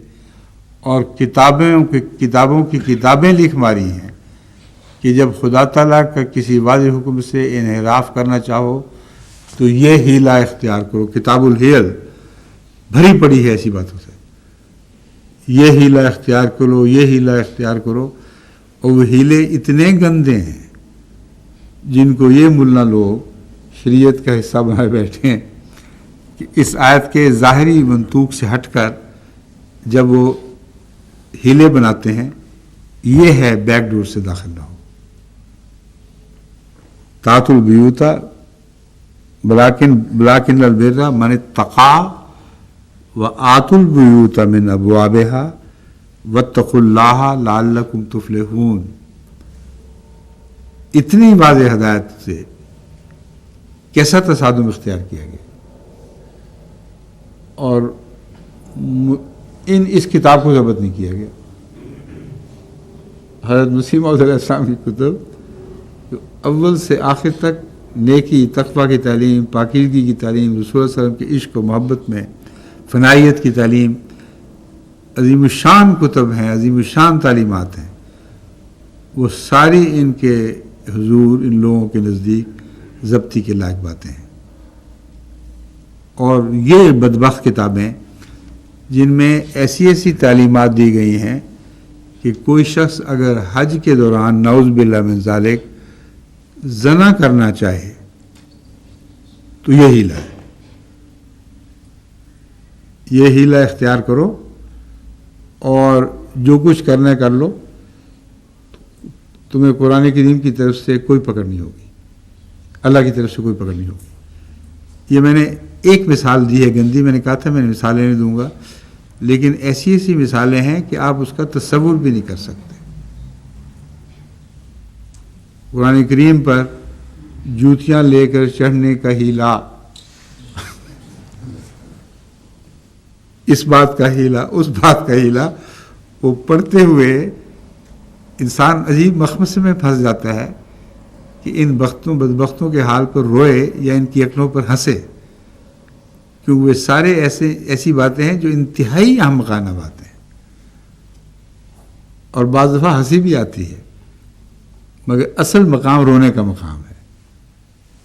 اور کتابوں کی کتابیں لکھ ماری ہیں کہ جب خدا تعالیٰ کا کسی واضح حکم سے انحراف کرنا چاہو تو یہ ہیلہ اختیار کرو۔ کتاب الحیل بھری پڑی ہے ایسی باتوں سے، یہ ہیلہ اختیار کرو، یہ ہیلہ اختیار کرو، اور وہ ہیلے اتنے گندے ہیں جن کو یہ ملا لوگ شریعت کا حصہ بنائے بیٹھے ہیں کہ اس آیت کے ظاہری منطوق سے ہٹ کر جب وہ ہیلے بناتے ہیں، یہ ہے بیک ڈور سے داخل نہ ہو۔ تَأْتُوا الْبُيُوتَ وَلَكِنَّ الْبِرَّ مَنِ اتَّقَىٰ وَآتُوا الْبُيُوتَ مِنْ أَبْوَابِهَا وَاتَّقُوا اللَّهَ لَعَلَّكُمْ تُفْلِحُونَ۔ اتنی واضح ہدایت سے کیسا تصادم اختیار کیا گیا، اور اس کتاب کو ضبط نہیں کیا گیا۔ حضرت مسیح موعود علیہ السلام کی کتب جو اول سے آخر تک نیکی تقویٰ کی تعلیم، پاکیزگی کی تعلیم، رسول اللہ علیہ وسلم کے عشق و محبت میں فنائیت کی تعلیم، عظیم الشان کتب ہیں، عظیم الشان تعلیمات ہیں، وہ ساری ان کے حضور ان لوگوں کے نزدیک ضبطی کے لائق باتیں ہیں۔ اور یہ بدبخت کتابیں جن میں ایسی ایسی تعلیمات دی گئی ہیں کہ کوئی شخص اگر حج کے دوران نعوذ باللہ من ذالک زنا کرنا چاہے تو یہ ہیلہ ہے، یہ ہیلہ اختیار کرو اور جو کچھ کرنا ہے کر لو، تمہیں قرآن کریم کی طرف سے کوئی پکڑ نہیں ہوگی، اللہ کی طرف سے کوئی پکڑ نہیں ہوگی۔ یہ میں نے ایک مثال دی ہے گندی، میں نے کہا تھا میں نے مثالیں نہیں دوں گا، لیکن ایسی ایسی مثالیں ہیں کہ آپ اس کا تصور بھی نہیں کر سکتے۔ قرآن کریم پر جوتیاں لے کر چڑھنے کا ہیلا، اس بات کا ہیلا، اس بات کا ہیلا، وہ پڑھتے ہوئے انسان عجیب مخمصے میں پھنس جاتا ہے کہ ان بدبختوں کے حال پر روئے یا ان کی عقلوں پر ہنسے، کیونکہ وہ سارے ایسی باتیں ہیں جو انتہائی احمقانہ باتیں ہیں، اور بعض دفعہ ہنسی بھی آتی ہے، مگر اصل مقام رونے کا مقام ہے۔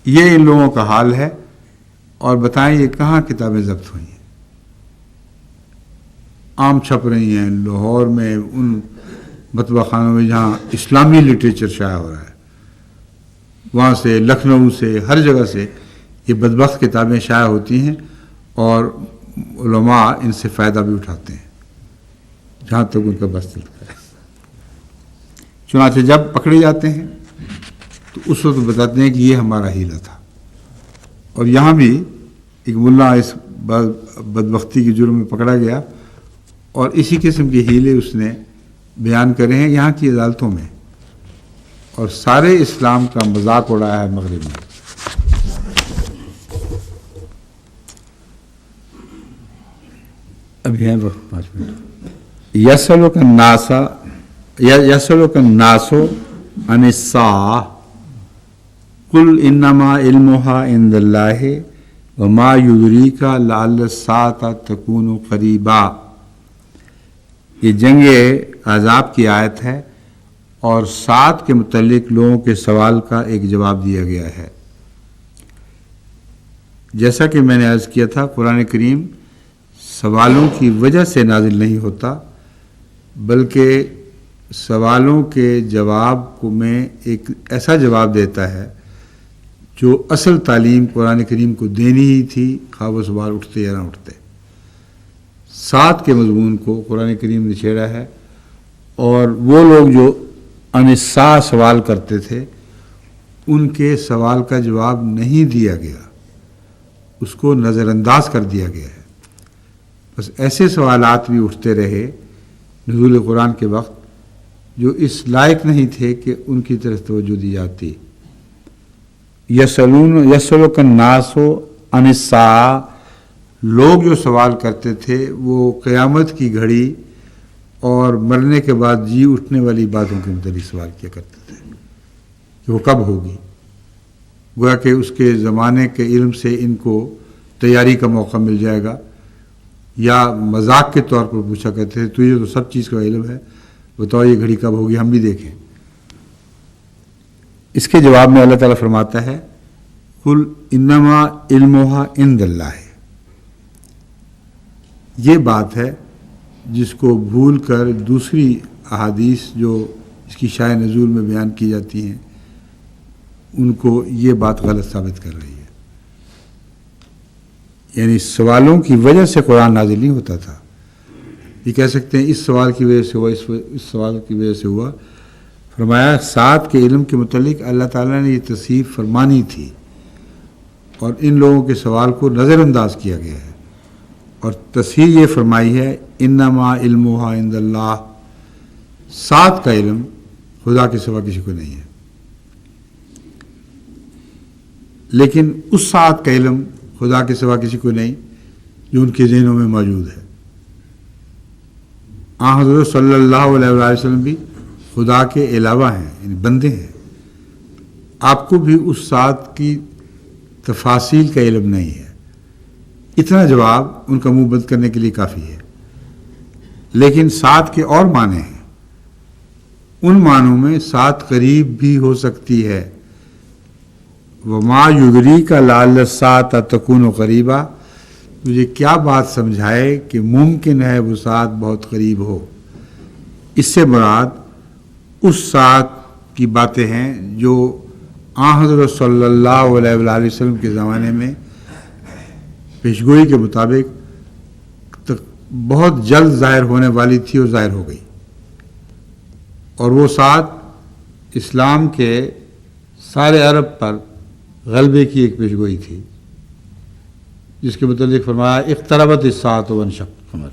یہ ان لوگوں کا حال ہے، اور بتائیں یہ کہاں کتابیں ضبط ہوئی ہیں؟ عام چھپ رہی ہیں لاہور میں ان مطبع خانوں میں جہاں اسلامی لٹریچر شائع ہو رہا ہے، وہاں سے، لکھنؤ سے، ہر جگہ سے یہ بدبخت کتابیں شائع ہوتی ہیں، اور علماء ان سے فائدہ بھی اٹھاتے ہیں جہاں تک ان کا بس چلتا ہے۔ چنانچہ جب پکڑے جاتے ہیں تو اس وقت بتاتے ہیں کہ یہ ہمارا ہیلا تھا۔ اور یہاں بھی ایک ملا اس بدبختی کے جرم میں پکڑا گیا، اور اسی قسم کے ہیلے اس نے بیان کرے ہیں یہاں کی عدالتوں میں، اور سارے اسلام کا مذاق اڑایا ہے مغرب میں۔ ابھی ہیں وقت 5 منٹ۔ یسألک الناس عن الساعة قل انما علمها عند اللہ وما یدریک لعل الساعة تکون قریبا۔ یہ جنگ احزاب کی آیت ہے، اور ساعت کے متعلق لوگوں کے سوال کا ایک جواب دیا گیا ہے۔ جیسا کہ میں نے عرض کیا تھا، قرآن کریم سوالوں کی وجہ سے نازل نہیں ہوتا، بلکہ سوالوں کے جواب میں ایک ایسا جواب دیتا ہے جو اصل تعلیم قرآن کریم کو دینی ہی تھی، خواہ وہ سوال اٹھتے یا نہ اٹھتے۔ ساتھ کے مضمون کو قرآن کریم نے چھیڑا ہے، اور وہ لوگ جو انسا سوال کرتے تھے ان کے سوال کا جواب نہیں دیا گیا، اس کو نظر انداز کر دیا گیا ہے۔ بس ایسے سوالات بھی اٹھتے رہے نزول قرآن کے وقت جو اس لائق نہیں تھے کہ ان کی طرف توجہ دی جاتی۔ یسألک الناس عن الساعة، لوگ جو سوال کرتے تھے وہ قیامت کی گھڑی اور مرنے کے بعد جی اٹھنے والی باتوں کے متعلق سوال کیا کرتے تھے کہ وہ کب ہوگی، گویا کہ اس کے زمانے کے علم سے ان کو تیاری کا موقع مل جائے گا، یا مذاق کے طور پر پوچھا کرتے تھے تجھے تو سب چیز کا علم ہے، بتاؤ یہ گھڑی کب ہوگی، ہم بھی دیکھیں۔ اس کے جواب میں اللہ تعالیٰ فرماتا ہے قل انما علمها عند اللہ۔ یہ بات ہے جس کو بھول کر دوسری احادیث جو اس کی شائع نزول میں بیان کی جاتی ہیں ان کو یہ بات غلط ثابت کر رہی ہے۔ یعنی سوالوں کی وجہ سے قرآن نازل نہیں ہوتا تھا، یہ کہہ سکتے ہیں اس سوال کی وجہ سے ہوا، اس سوال کی وجہ سے ہوا۔ فرمایا ساتھ کے علم کے متعلق اللہ تعالیٰ نے یہ تصحیح فرمانی تھی، اور ان لوگوں کے سوال کو نظر انداز کیا گیا ہے، اور تصحیح یہ فرمائی ہے انما علمها عند اللہ، ساتھ کا علم خدا کے سوا کسی کو نہیں ہے، لیکن اس ساتھ کا علم خدا کے سوا کسی کو نہیں جو ان کے ذہنوں میں موجود ہے۔ حضرت صلی اللہ علیہ وسلم بھی خدا کے علاوہ ہیں، یعنی بندے ہیں۔ آپ کو بھی اس سات کی تفاصیل کا علم نہیں ہے. اتنا جواب ان کا منہ بند کرنے کے لیے کافی ہے. لیکن سات کے اور معنی ہیں. ان معنوں میں سات قریب بھی ہو سکتی ہے. وما یدریک لعل الساعۃ تکون قریبا، مجھے کیا بات سمجھائے کہ ممکن ہے وہ سات بہت قریب ہو. اس سے مراد اس سات کی باتیں ہیں جو حضرت صلی اللہ علیہ وآلہ وسلم کے زمانے میں پیشگوئی کے مطابق بہت جلد ظاہر ہونے والی تھی اور ظاہر ہو گئی. اور وہ سات اسلام کے سارے عرب پر غلبے کی ایک پیشگوئی تھی، جس کے متعلق فرمایا اقتربت الساعۃ وانشق القمر.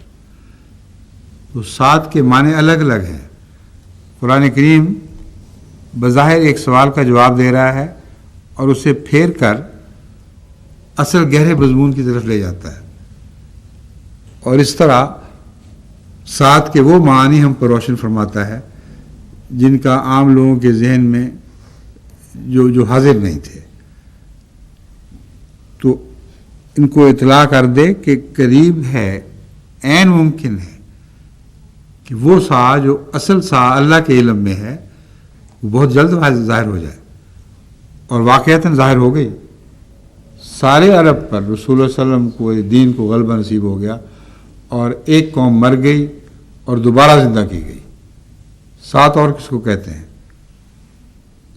تو سات کے معنی الگ الگ ہیں. قرآن کریم بظاہر ایک سوال کا جواب دے رہا ہے اور اسے پھیر کر اصل گہرے مضمون کی طرف لے جاتا ہے، اور اس طرح سات کے وہ معانی ہم پر روشن فرماتا ہے جن کا عام لوگوں کے ذہن میں جو حاضر نہیں تھے. تو ان کو اطلاع کر دے کہ قریب ہے، عین ممکن ہے کہ وہ سا جو اصل سا اللہ کے علم میں ہے وہ بہت جلد ظاہر ہو جائے. اور واقعتاً ظاہر ہو گئی. سارے عرب پر رسول اللہ صلی اللہ علیہ وسلم کو دین کو غلبہ نصیب ہو گیا، اور ایک قوم مر گئی اور دوبارہ زندہ کی گئی. سات اور کس کو کہتے ہیں؟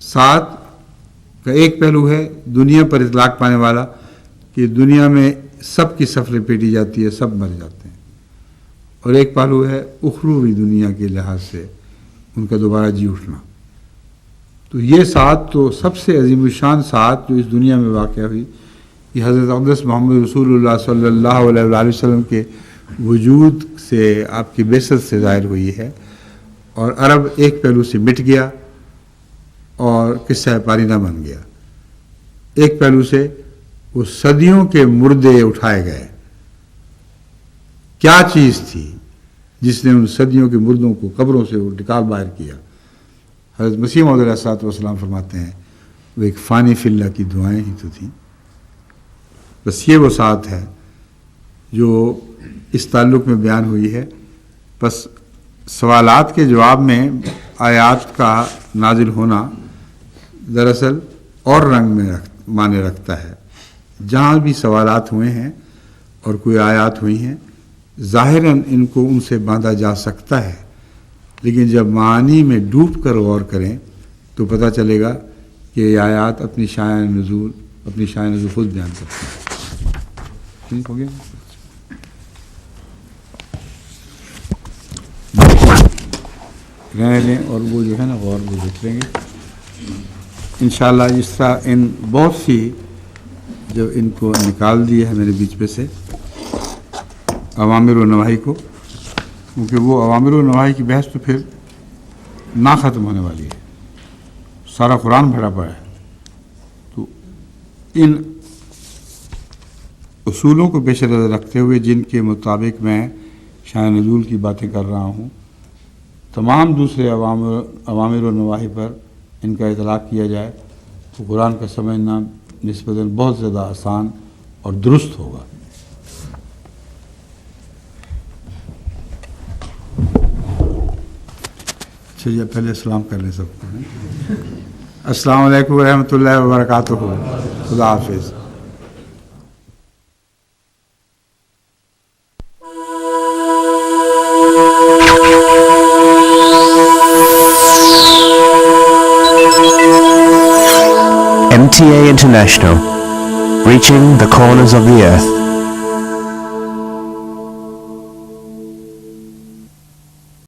سات کا ایک پہلو ہے دنیا پر اطلاق پانے والا، کہ دنیا میں سب کی سفریں پیٹی جاتی ہے، سب مر جاتے ہیں. اور ایک پہلو ہے اخروی دنیا کے لحاظ سے ان کا دوبارہ جی اٹھنا. تو یہ سات تو سب سے عظیم الشان سات جو اس دنیا میں واقع ہوئی، یہ حضرت اقدس محمد رسول اللہ صلی اللہ علیہ وآلہ وسلم کے وجود سے، آپ کی بعثت سے ظاہر ہوئی ہے. اور عرب ایک پہلو سے مٹ گیا اور قصہ پارینہ بن گیا. ایک پہلو سے وہ صدیوں کے مردے اٹھائے گئے. کیا چیز تھی جس نے ان صدیوں کے مردوں کو قبروں سے نکال باہر کیا؟ حضرت مسیح موعود علیہ الصلوۃ والسلام فرماتے ہیں وہ ایک فانی فی اللہ کی دعائیں ہی تو تھیں. بس یہ وہ سات ہے جو اس تعلق میں بیان ہوئی ہے. بس سوالات کے جواب میں آیات کا نازل ہونا دراصل اور رنگ میں معنی رکھتا ہے. جہاں بھی سوالات ہوئے ہیں اور کوئی آیات ہوئی ہیں، ظاہراً ان کو ان سے باندھا جا سکتا ہے، لیکن جب معانی میں ڈوب کر غور کریں تو پتہ چلے گا کہ یہ آیات اپنی شان نزول خود بیان کرتی ہیں. ٹھیک ہو گیا؟ رہنے لیں اور وہ جو ہے نا غور وہ دیکھ لیں گے انشاءاللہ. اس طرح ان بہت سی جو ان کو نکال دیا ہے میرے بیچ میں سے اوامر و نواہی کو، کیونکہ وہ اوامر و نواہی کی بحث تو پھر نہ ختم ہونے والی ہے. سارا قرآن بھرا پڑا ہے. تو ان اصولوں کو پیش نظر رکھتے ہوئے جن کے مطابق میں شان نزول کی باتیں کر رہا ہوں، تمام دوسرے اوامر و نواہی پر ان کا اطلاق کیا جائے تو قرآن کا سمجھنا نسبتاً بہت زیادہ آسان اور درست ہوگا. چلیے پہلے السلام کر لیں سب کو. السلام علیکم ورحمۃ اللہ وبرکاتہ. خدا حافظ. MTA International, reaching the corners of the earth.